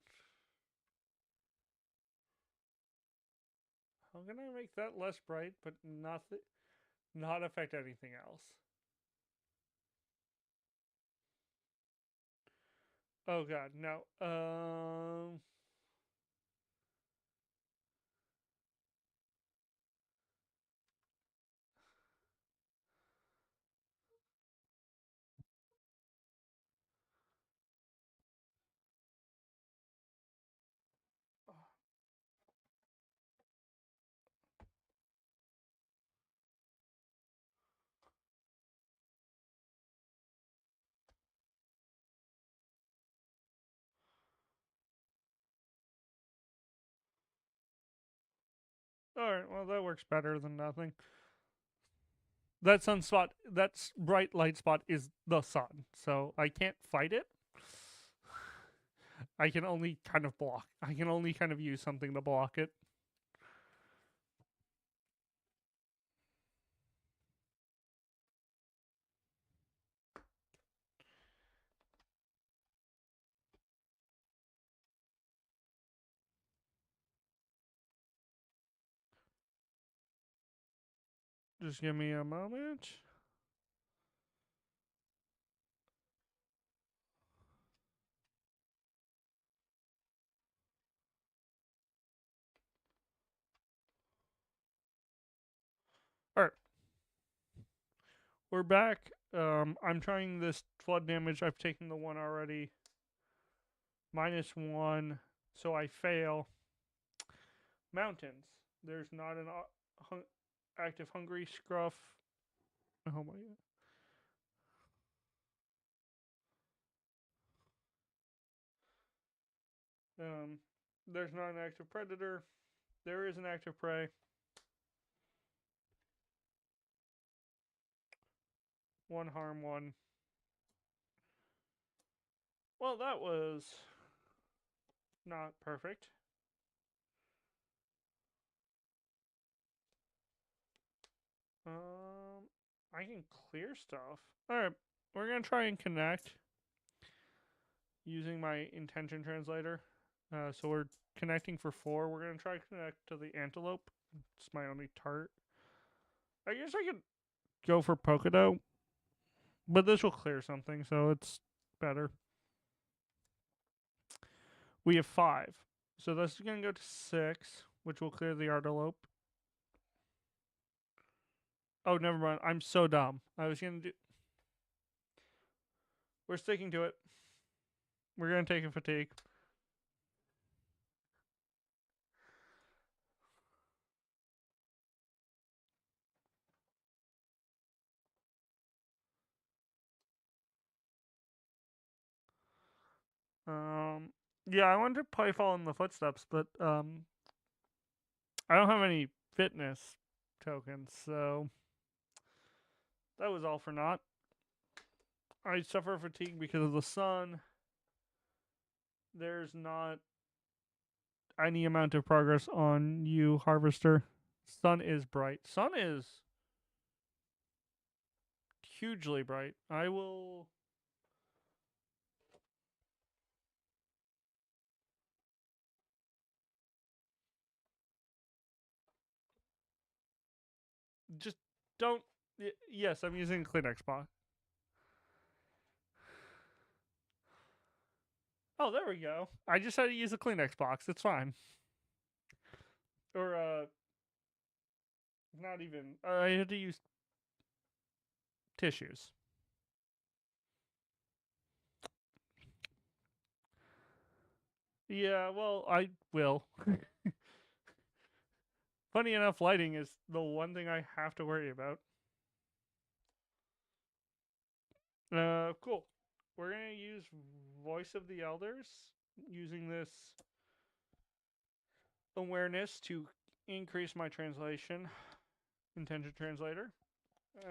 How can I make that less bright but not affect anything else? Oh god, no. Alright, well that works better than nothing. That sunspot, that bright light spot is the sun, so I can't fight it. I can only kind of block. I can only kind of use something to block it. Just give me a moment. Alright, we're back. I'm trying this flood damage. I've taken the 1 already. -1, so I fail. Mountains. There's not an active hungry scruff. Oh my god. There's not an active predator. There is an active prey. 1 harm, 1. Well, that was not perfect. I can clear stuff. Alright, we're gonna try and connect using my intention translator. So we're connecting for 4. We're gonna try to connect to the antelope. It's my only target. I guess I could go for Pocono. But this will clear something, so it's better. We have 5. So this is going to go to 6, which will clear the Artilope. Oh, never mind. I'm so dumb. I was going to do... We're sticking to it. We're going to take a fatigue. Um, yeah, I wanted to probably follow in the footsteps, but I don't have any fitness tokens, so that was all for naught. I suffer fatigue because of the sun. There's not any amount of progress on you, Harvester. Sun is bright. Sun is hugely bright. I will. Just don't. Yes, I'm using a Kleenex box. Oh, there we go. I just had to use a Kleenex box. It's fine. Or, not even. I had to use tissues. Yeah, well, I will. Funny enough, lighting is the one thing I have to worry about. Cool. We're gonna use Voice of the Elders using this awareness to increase my translation, intention translator,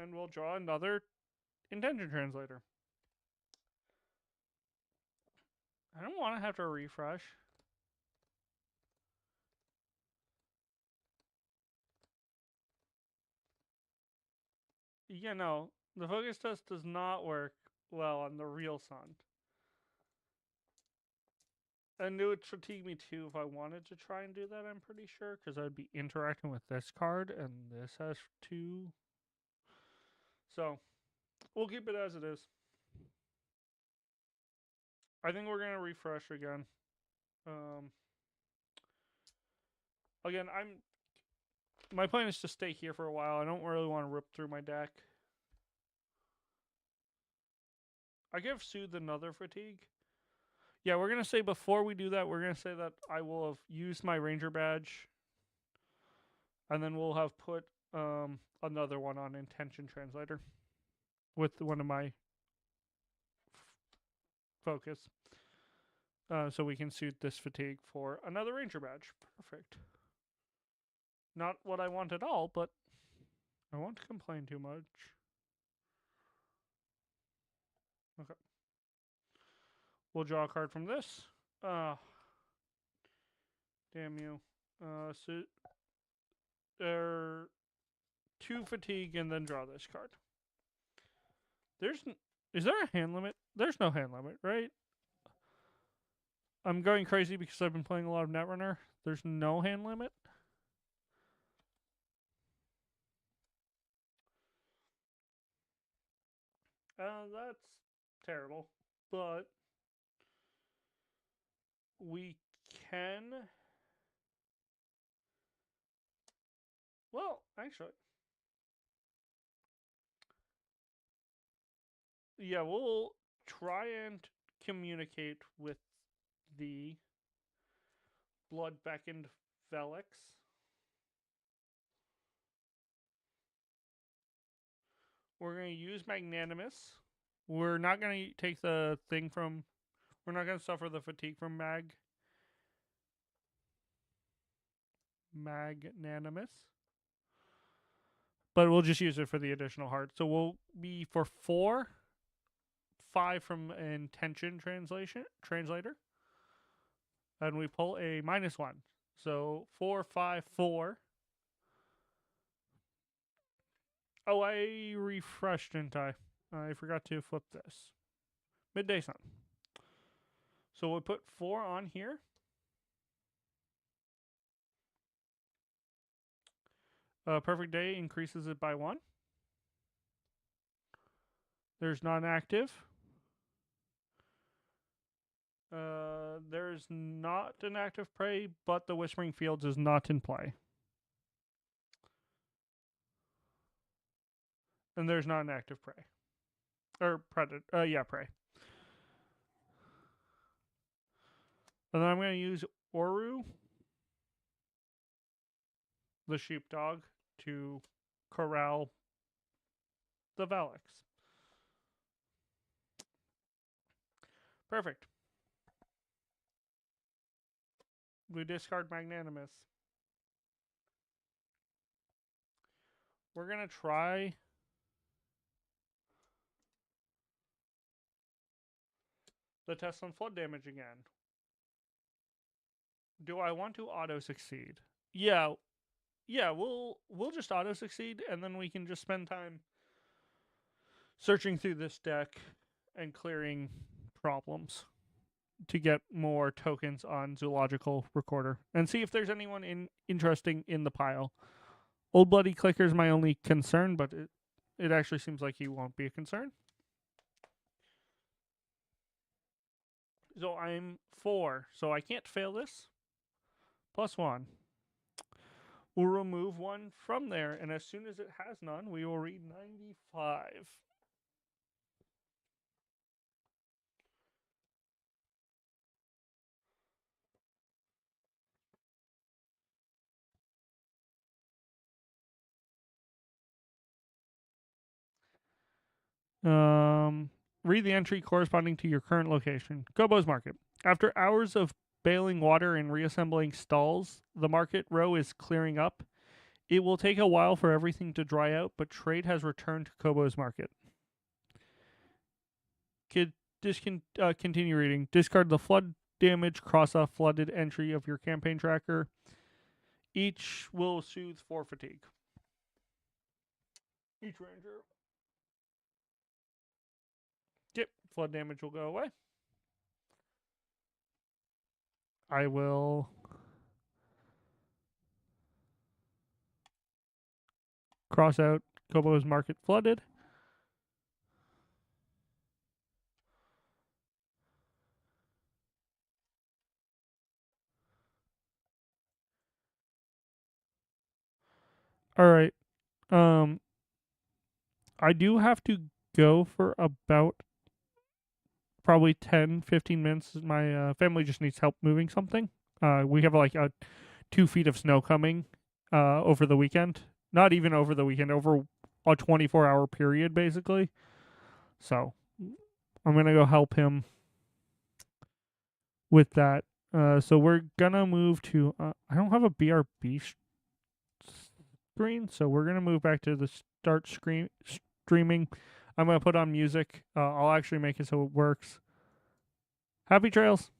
and we'll draw another intention translator. I don't want to have to refresh. Yeah, no, the focus test does not work well on the real sun. And it would fatigue me too if I wanted to try and do that, I'm pretty sure, because I'd be interacting with this card, and this has 2. So, we'll keep it as it is. I think we're going to refresh again. Um, Again, my plan is to stay here for a while. I don't really want to rip through my deck. I give Soothe another fatigue. Yeah, we're going to say before we do that, we're going to say that I will have used my Ranger badge. And then we'll have put another one on Intention Translator with one of my focus. So we can suit this fatigue for another Ranger badge. Perfect. Not what I want at all, but I won't complain too much. Okay. We'll draw a card from this. Damn you. So there 2 fatigue and then draw this card. Is there a hand limit? There's no hand limit, right? I'm going crazy because I've been playing a lot of Netrunner. There's no hand limit. That's terrible. But we can. Well, actually, yeah, we'll try and communicate with the blood beckoned Velix. We're going to use Magnanimous. We're not going to take the thing from. We're not going to suffer the fatigue from Magnanimous. But we'll just use it for the additional heart. So we'll be for 4, 5 from Intention Translator. And we pull a -1. So 4, 5, 4. Oh, I refreshed, didn't I? I forgot to flip this. Midday Sun. So we'll put 4 on here. Perfect Day increases it by 1. There's non-active. There's not an active prey, but the Whispering Fields is not in play. And there's not an active prey. Or predator. Yeah, prey. And then I'm going to use Oru, the sheepdog, to corral the Valix. Perfect. We discard Magnanimous. We're going to try the test on flood damage again. Do I want to auto succeed? Yeah, we'll just auto succeed, and then we can just spend time searching through this deck and clearing problems to get more tokens on Zoological Recorder and see if there's anyone interesting in the pile. Old Bloody Clicker is my only concern, but it actually seems like he won't be a concern. So I'm 4, so I can't fail this. +1. We'll remove 1 from there, and as soon as it has none, we will read 95. Read the entry corresponding to your current location. Gobo's Market. After hours of bailing water and reassembling stalls, the market row is clearing up. It will take a while for everything to dry out, but trade has returned to Kobo's Market. Continue reading. Discard the flood damage cross-off flooded entry of your campaign tracker. Each will soothe 4 fatigue. Each ranger. Yep, flood damage will go away. I will cross out Kobo's Market flooded. All right. I do have to go for about probably 10, 15 minutes. My family just needs help moving something. We have like 2 feet of snow coming over the weekend. Not even over the weekend, over a 24-hour period, basically. So I'm going to go help him with that. So we're going to move to. I don't have a BRB screen, so we're going to move back to the start streaming. I'm going to put on music. I'll actually make it so it works. Happy trails.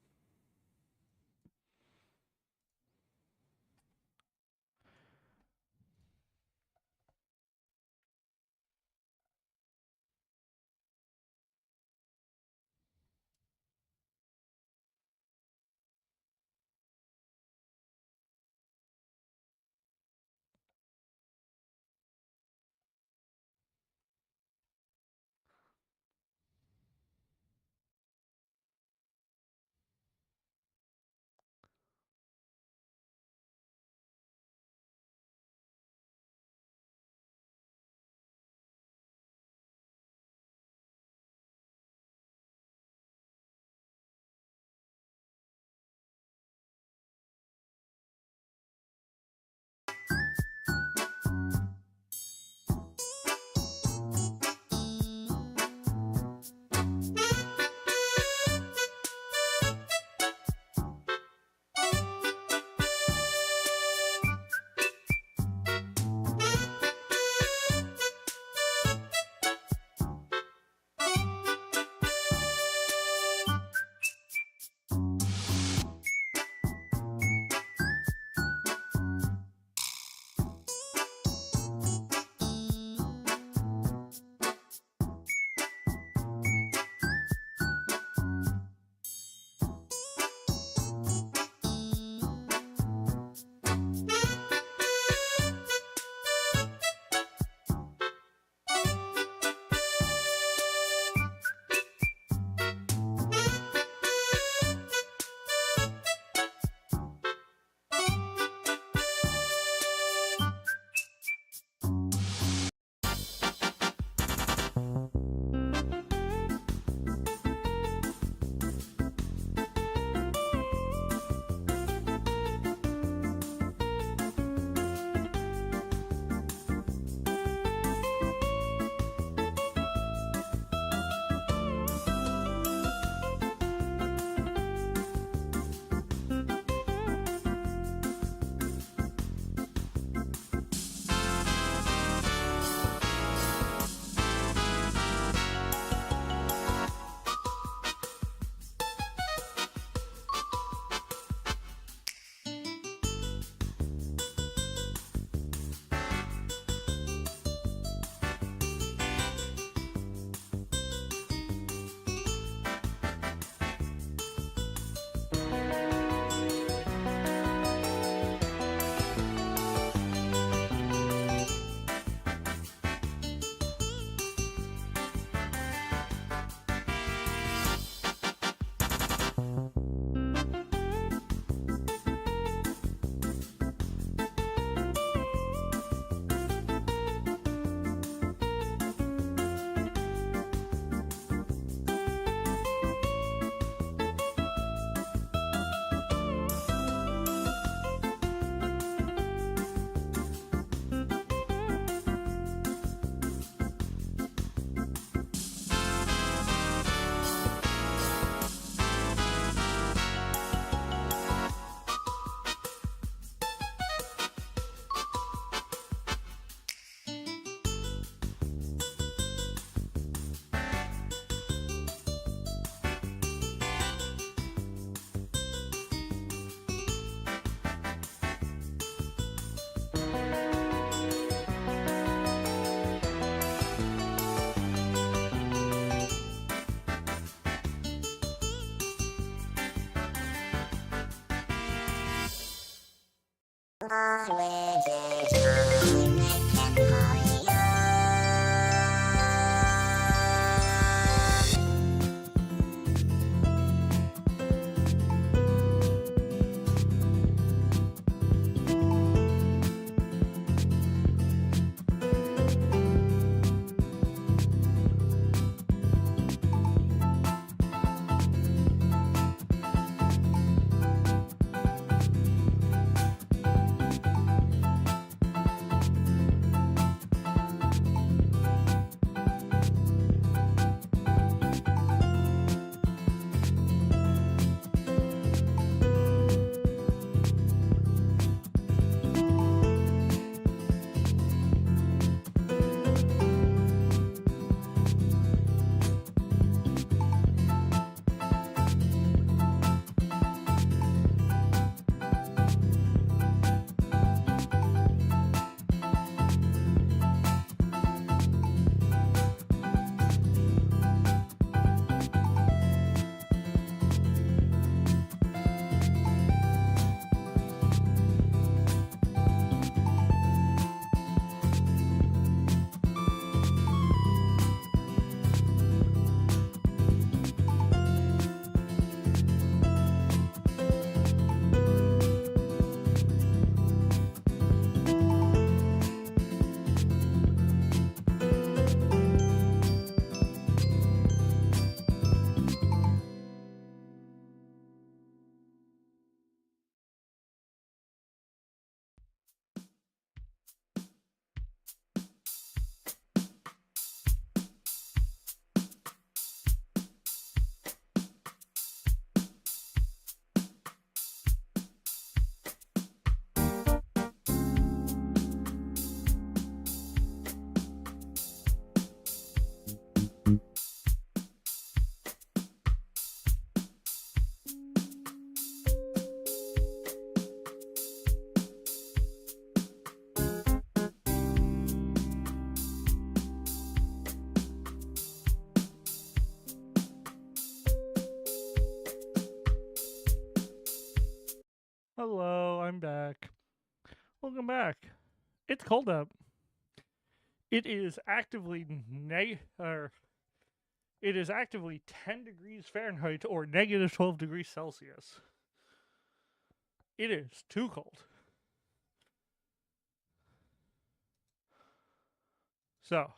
Hello, I'm back. Welcome back. It's cold out. It is actively it is actively 10 degrees Fahrenheit or negative 12 degrees Celsius. It is too cold. So,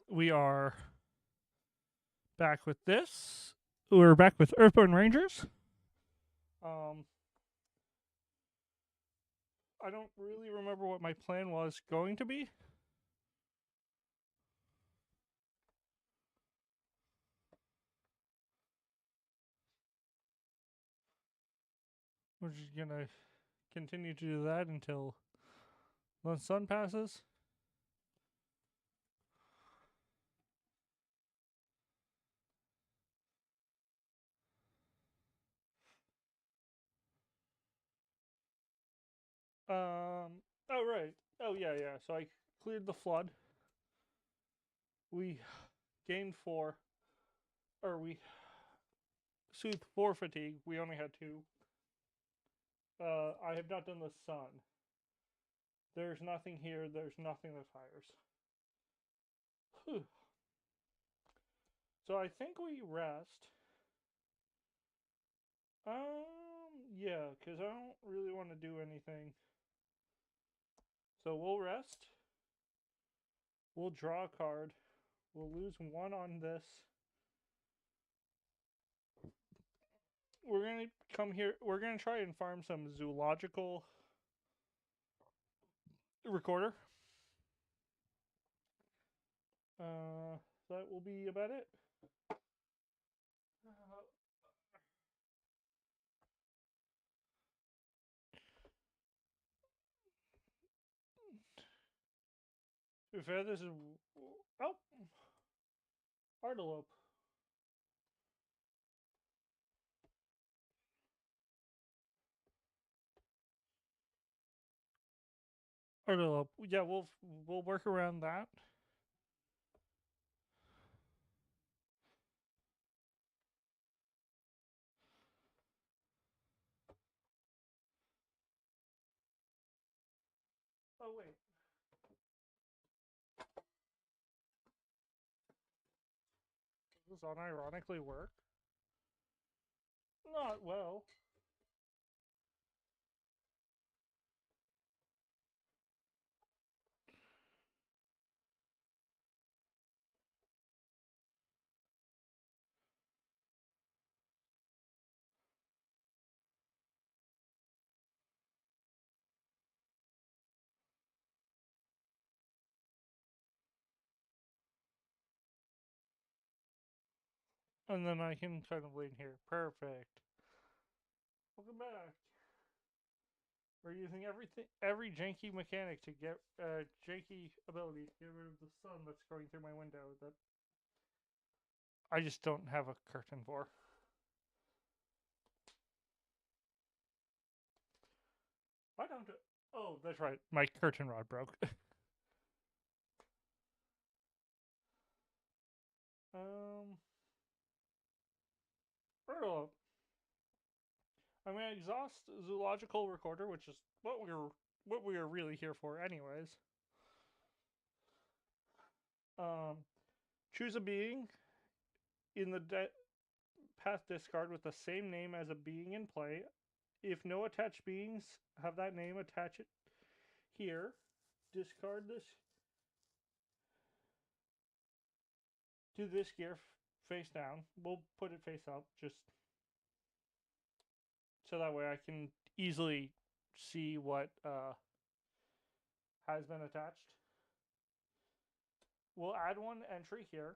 we are back with this. We're back with Earthborne Rangers. I don't really remember what my plan was going to be. We're just gonna continue to do that until the sun passes. Oh right. Oh yeah, yeah. So I cleared the flood. We gained 4, or we soothed 4 fatigue. We only had 2. I have not done the sun. There's nothing here. There's nothing that fires. Whew. So I think we rest. Yeah, because I don't really want to do anything. So we'll rest. We'll draw a card. We'll lose 1 on this. We're gonna come here. We're gonna try and farm some zoological recorder. That will be about it. If this is oh, Artelope. Artelope. Yeah, we'll work around that. this unironically work? Not well. And then I can kind of lean here. Perfect. Welcome back. We're using every janky mechanic to get janky ability to get rid of the sun that's going through my window that I just don't have a curtain for. Why don't I? Oh, that's right. My curtain rod broke. um, Earl, I'm gonna exhaust zoological recorder, which is what we were really here for, anyways. Um, choose a being in the path discard with the same name as a being in play. If no attached beings have that name, attach it here. Discard this to this gear face down. We'll put it face up just so that way I can easily see what has been attached. We'll add one entry here,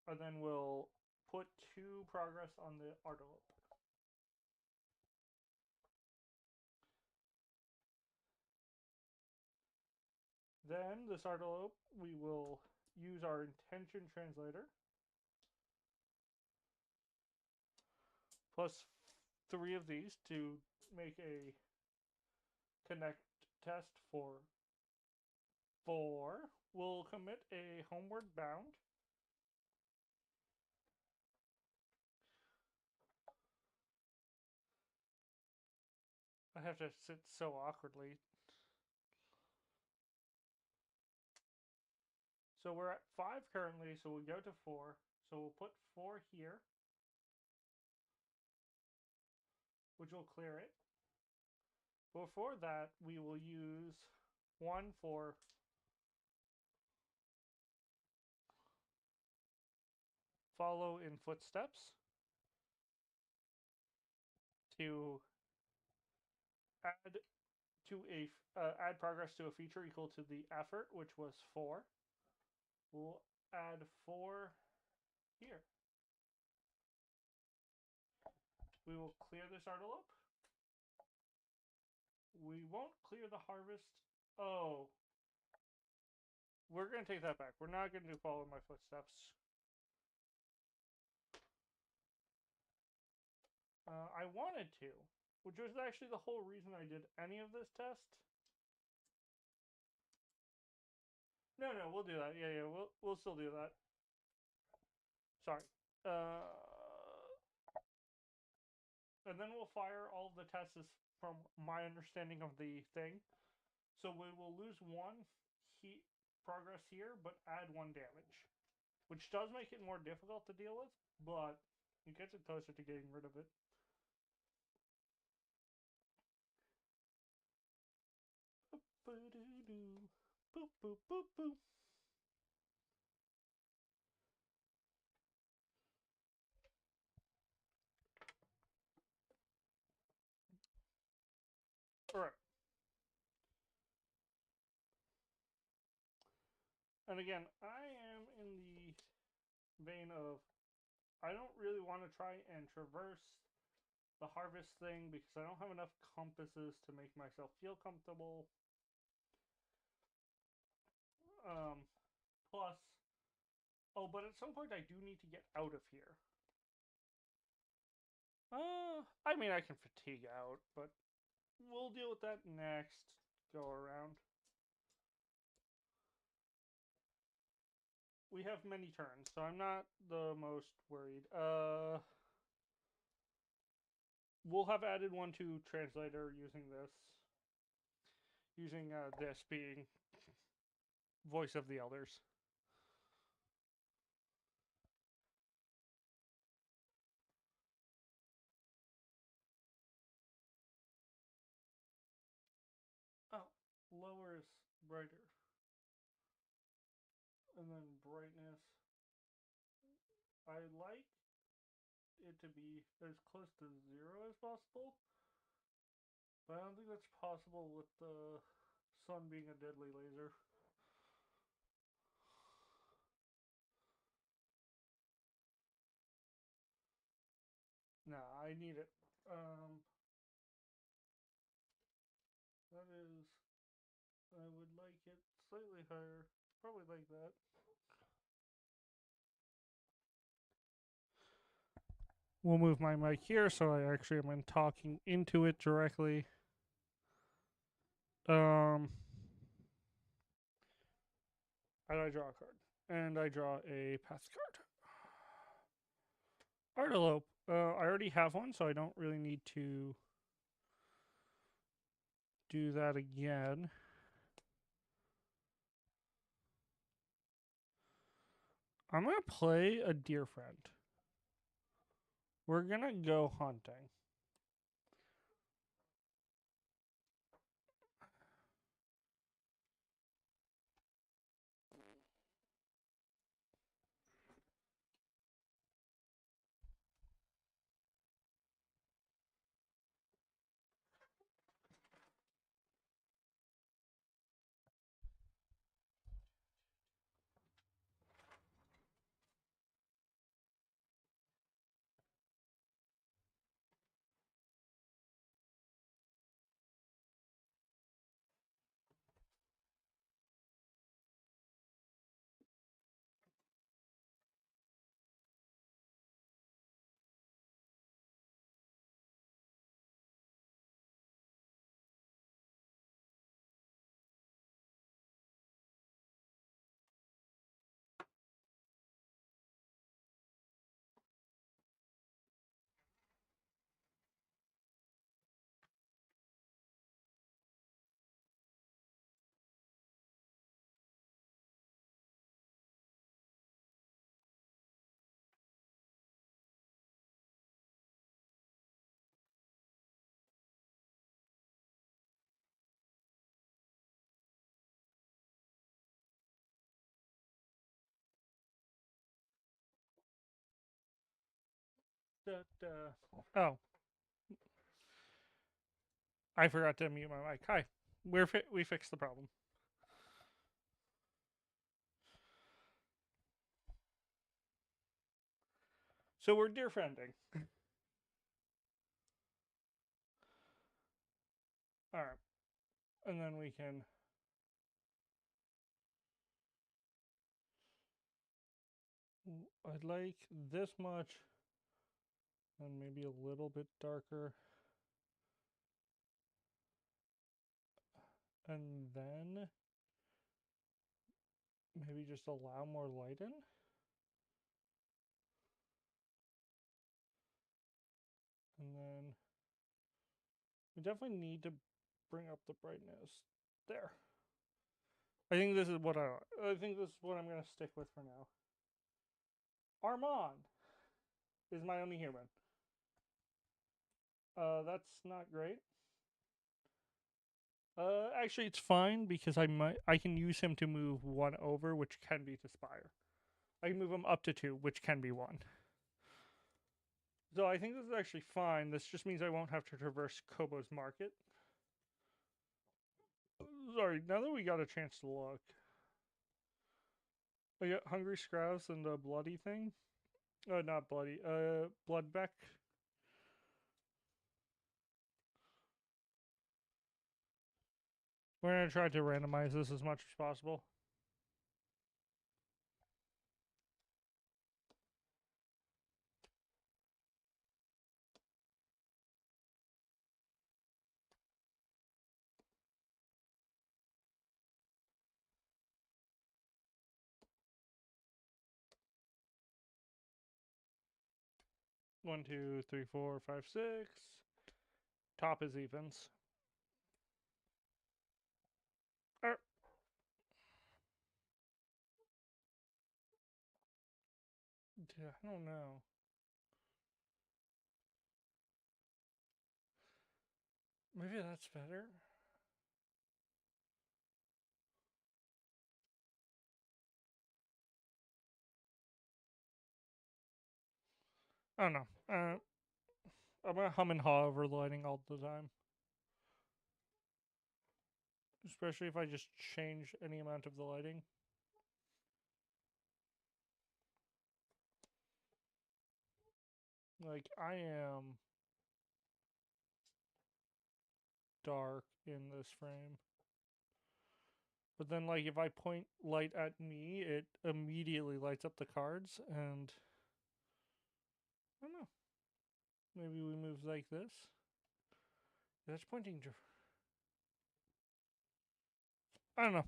and then we'll put 2 progress on the envelope. Then this envelope, we will use our intention translator plus 3 of these to make a connect test for 4. We'll commit a homeward bound. I have to sit so awkwardly. So we're at 5 currently, so we'll go to 4. So we'll put 4 here, which will clear it. Before that, we will use 1 for follow in footsteps to add add progress to a feature equal to the effort, which was 4. We'll add 4 here. We will clear this envelope. We won't clear the harvest. Oh. We're going to take that back. We're not going to do follow my footsteps. I wanted to, which was actually the whole reason I did any of this test. No, we'll do that. Yeah, we'll still do that. Sorry. And then we'll fire all of the tests from my understanding of the thing. So we will lose 1 heat progress here, but add 1 damage, which does make it more difficult to deal with, but it gets it closer to getting rid of it. Boop, boop, boop, boop. Alright. And again, I am in the vein of I don't really want to try and traverse the harvest thing because I don't have enough compasses to make myself feel comfortable. Plus, oh, but at some point I do need to get out of here. I mean, I can fatigue out, but we'll deal with that next go around. We have many turns, so I'm not the most worried. We'll have added 1 to translator using this. Using this being voice of the elders. where's brighter? And then brightness. I like it to be as close to zero as possible, but I don't think that's possible with the sun being a deadly laser. Nah, I need it. That is, I would like it slightly higher, probably like that. We'll move my mic here so I actually am talking into it directly. Um, and I draw a card, and I draw a path card. Artilope. I already have one, so I don't really need to do that again. I'm gonna play a deer friend. We're gonna go hunting. Oh, I forgot to mute my mic. Hi, we fixed the problem. So we're deer friending. All right, and then we can. I'd like this much, and maybe a little bit darker, and then maybe just allow more light in. And then we definitely need to bring up the brightness. There. I think this is what I think this is what I'm gonna stick with for now. Armand is my only human. That's not great. Actually, it's fine because I can use him to move one over, which can be to Spire. I can move him up to two, which can be one. So I think this is actually fine. This just means I won't have to traverse Kobo's market. Sorry, now that we got a chance to look. Oh yeah, Hungry Scrouse and the Bloody thing. Not Bloody. Bloodbeck. We're gonna try to randomize this as much as possible. One, two, three, four, five, six. Top is evens. Er, I don't know. Maybe that's better. I don't know. I'm gonna hum and haw over lighting all the time, especially if I just change any amount of the lighting. Like I am dark in this frame. But then, like, if I point light at me, it immediately lights up the cards, and I don't know. Maybe we move like this. That's pointing. I don't know.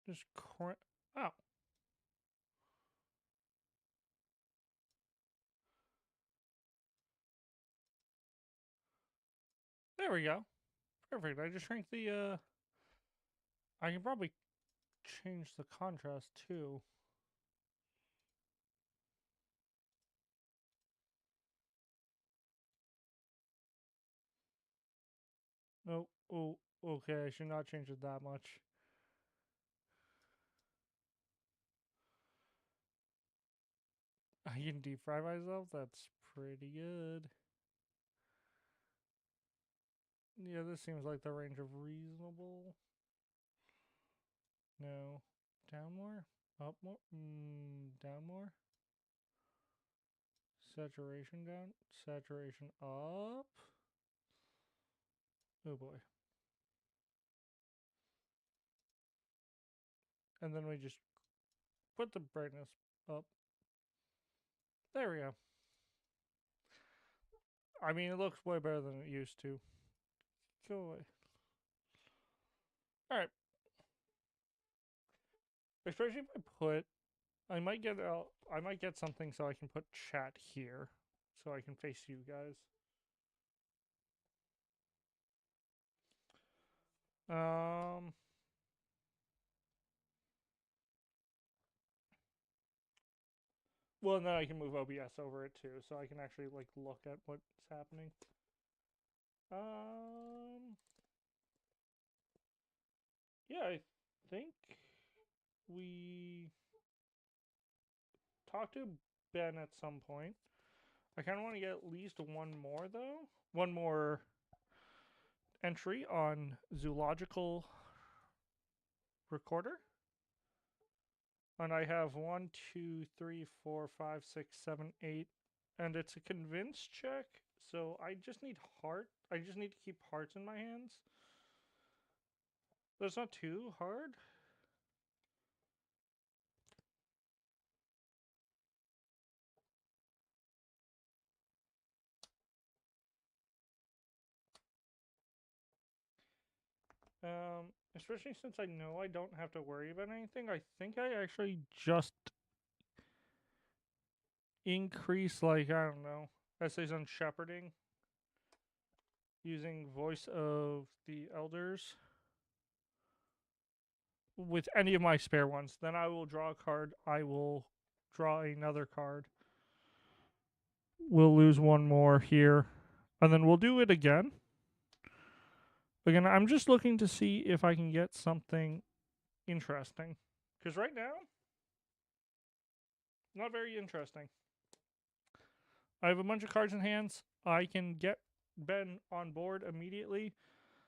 Just oh, there we go. Perfect. I just shrank the. I can probably change the contrast too. No. Oh. Okay. I should not change it that much. I can deep fry myself. That's pretty good. Yeah, this seems like the range of reasonable. No. Down more? Up more? Down more? Saturation down? Saturation up? Oh boy. And then we just put the brightness up. There we go. I mean, it looks way better than it used to. Go away. Alright. Especially if I put I might get something so I can put chat here. So I can face you guys. Um well, and then I can move OBS over it too, so I can actually like look at what's happening. Um yeah, I think we talked to Ben at some point. I kind of want to get at least one more though. One more entry on zoological recorder. And I have one, two, three, four, five, six, seven, eight, and it's a convince check. So I just need heart. I just need to keep hearts in my hands. That's not too hard. Especially since I know I don't have to worry about anything. I think I actually just increase, like, I don't know, essays on shepherding using voice of the elders with any of my spare ones. Then I will draw a card. I will draw another card. We'll lose one more here. And then we'll do it again. Again, I'm just looking to see if I can get something interesting. Because right now, not very interesting. I have a bunch of cards in hands. I can get Ben on board immediately.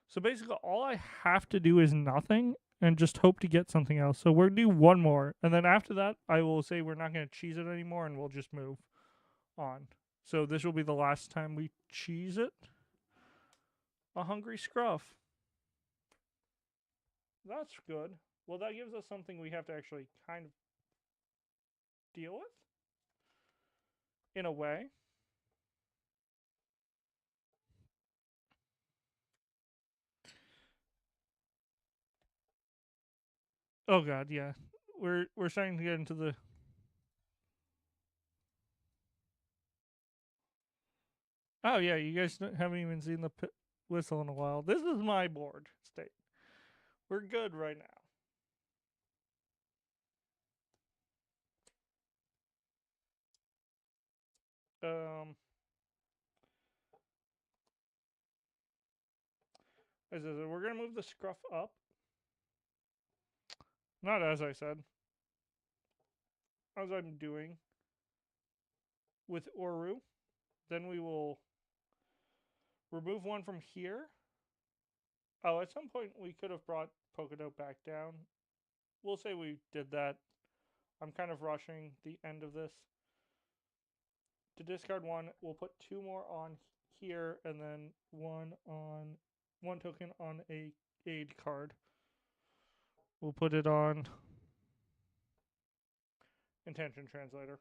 So basically, all I have to do is nothing and just hope to get something else. So we'll do one more. And then after that, I will say we're not going to cheese it anymore and we'll just move on. So this will be the last time we cheese it. A hungry scruff. That's good. Well, that gives us something we have to actually kind of deal with. In a way. Oh god, yeah. We're starting to get into the Oh yeah, you guys haven't even seen the whistle in a while. This is my board state. We're good right now. As I said, we're gonna move the scruff up. Not as I said. As I'm doing with Oru. Then we will remove one from here. Oh, at some point we could have brought Polka Dot back down. We'll say we did that. I'm kind of rushing the end of this. To discard one, we'll put two more on here and then one token on a aid card. We'll put it on Intention Translator.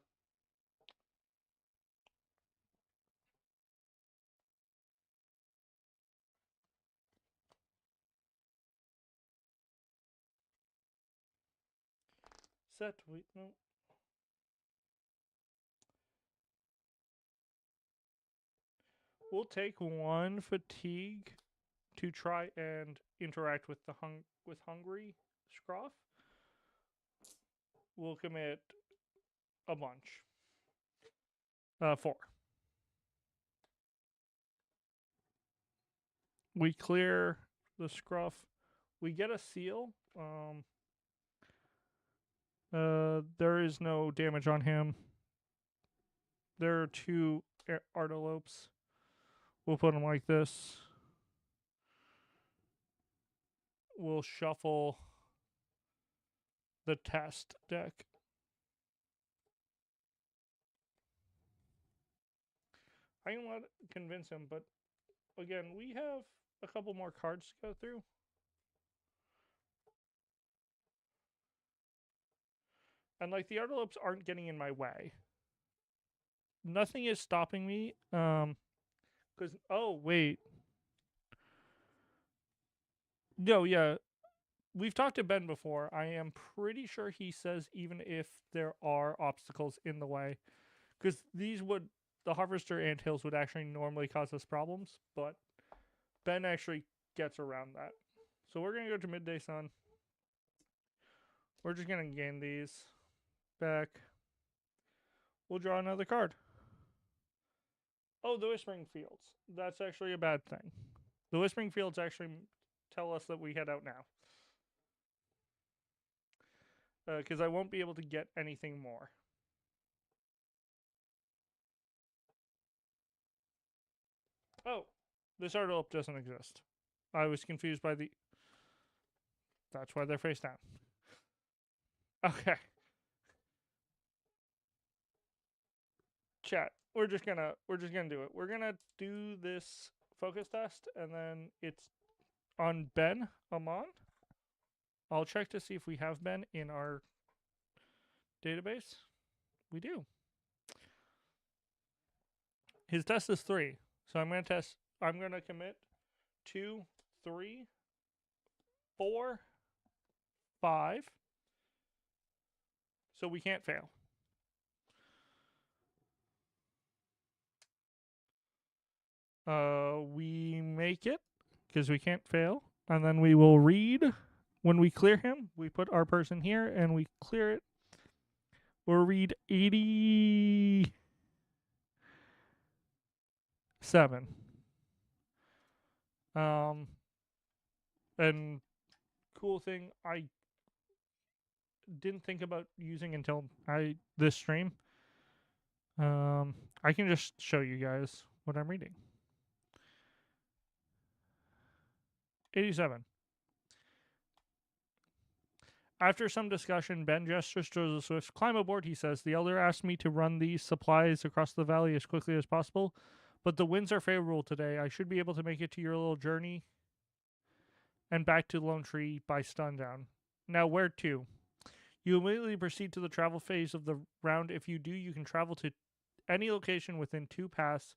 Set, wait, no. We'll take one fatigue to try and interact with the hungry Scruff. We'll commit a bunch. 4. We clear the Scruff. We get a seal. There is no damage on him. There are 2 Artilopes. We'll put them like this. We'll shuffle the test deck. I can convince him, but again, we have a couple more cards to go through. And like the Artilopes aren't getting in my way. Nothing is stopping me. Because oh wait. No, yeah. We've talked to Ben before. I am pretty sure he says even if there are obstacles in the way, because the harvester anthills would actually normally cause us problems, but Ben actually gets around that. So we're gonna go to Midday Sun. We're just gonna gain these back. We'll draw another card. Oh, the Whispering Fields. That's actually a bad thing. The Whispering Fields actually tell us that we head out now. Because I won't be able to get anything more. Oh, this Artilope doesn't exist. I was confused by the... That's why they're face down. Okay. Chat. We're just gonna do it. We're gonna do this focus test, and then it's on Ben Amon. I'll check to see if we have Ben in our database. We do. His test is 3. So I'm going to commit 2, 3, 4, 5. So we can't fail. We make it because we can't fail. And then we will read. When we clear him, we put our person here and we clear it. We'll read 87. And cool thing I didn't think about using until this stream. I can just show you guys what I'm reading. 87. After some discussion, Ben gestures to the Swifts. Climb aboard, he says. The elder asked me to run these supplies across the valley as quickly as possible, but the winds are favorable today. I should be able to make it to your little journey and back to Lone Tree by sundown. Now, where to? You immediately proceed to the travel phase of the round. If you do, you can travel to any location within 2 paths,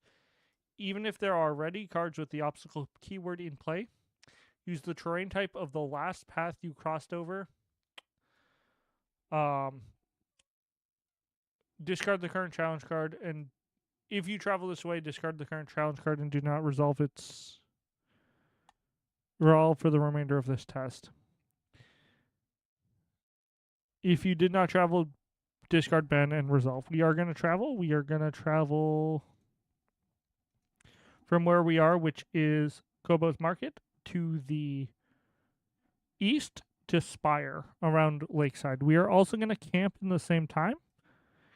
even if there are already cards with the obstacle keyword in play. Use the terrain type of the last path you crossed over. Discard the current challenge card, and if you travel this way, discard the current challenge card and do not resolve its resolve for the remainder of this test. If you did not travel, discard, ban, and resolve. We are going to travel. We are going to travel from where we are, which is Kobo's Market, to the east to Spire around Lakeside. We are also going to camp in the same time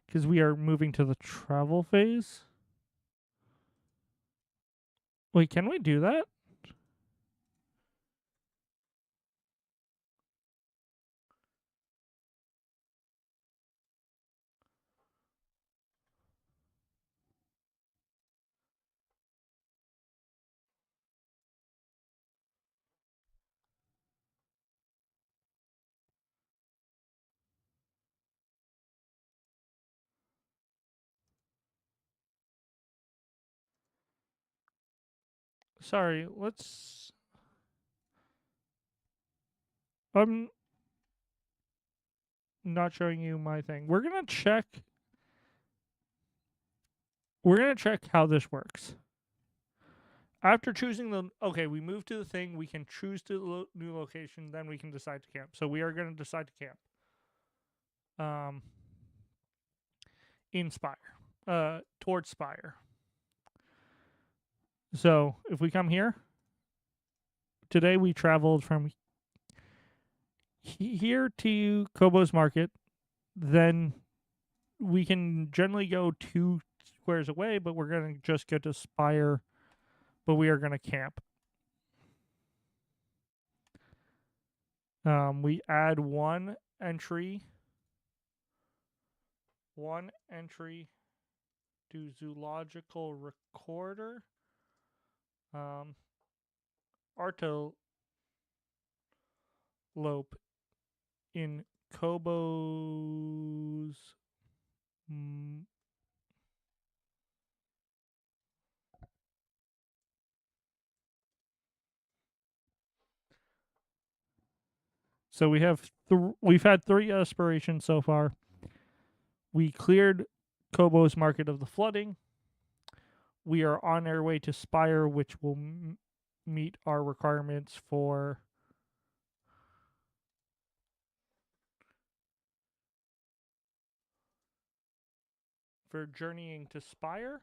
because we are moving to the travel phase. Wait, can we do that? Sorry, let's. I'm not showing you my thing. We're gonna check. We're gonna check how this works. After choosing the we move to the thing. We can choose to new location. Then we can decide to camp. So we are gonna decide to camp. In Spire, towards Spire. So if we come here, today we traveled from here to Kobo's Market. Then we can generally go 2 squares away, but we're gonna just get to Spire. But we are gonna camp. We add one entry to zoological recorder. Artolope in Kobo's. So we have we've had 3 aspirations so far. We cleared Kobo's Market of the flooding. We are on our way to Spire, which will meet our requirements for journeying to Spire.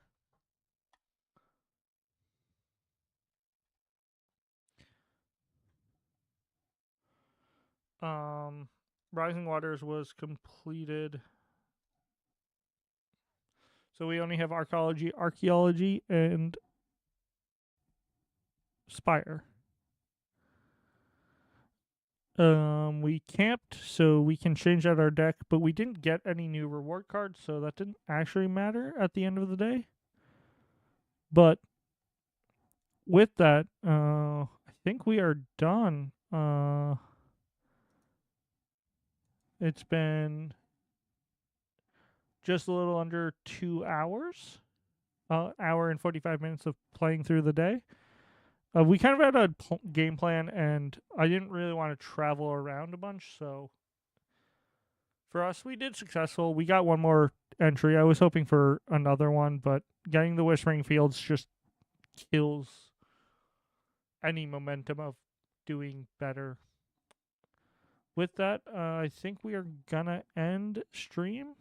Rising Waters was completed. So we only have archaeology, and Spire. We camped, so we can change out our deck, but we didn't get any new reward cards, so that didn't actually matter at the end of the day. But with that, I think we are done. It's been just a little under 2 hours, hour and 45 minutes of playing through the day. We kind of had a game plan, and I didn't really want to travel around a bunch, so for us, we did successful. We got one more entry. I was hoping for another one, but getting the Whispering Fields just kills any momentum of doing better. With that, I think we are gonna end stream.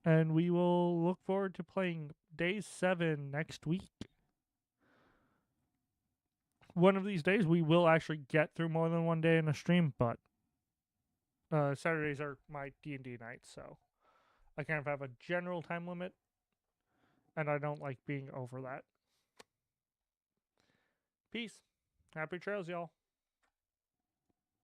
And we will look forward to playing day 7 next week. One of these days, we will actually get through more than one day in a stream, but Saturdays are my D&D nights, so I kind of have a general time limit, and I don't like being over that. Peace. Happy trails, y'all.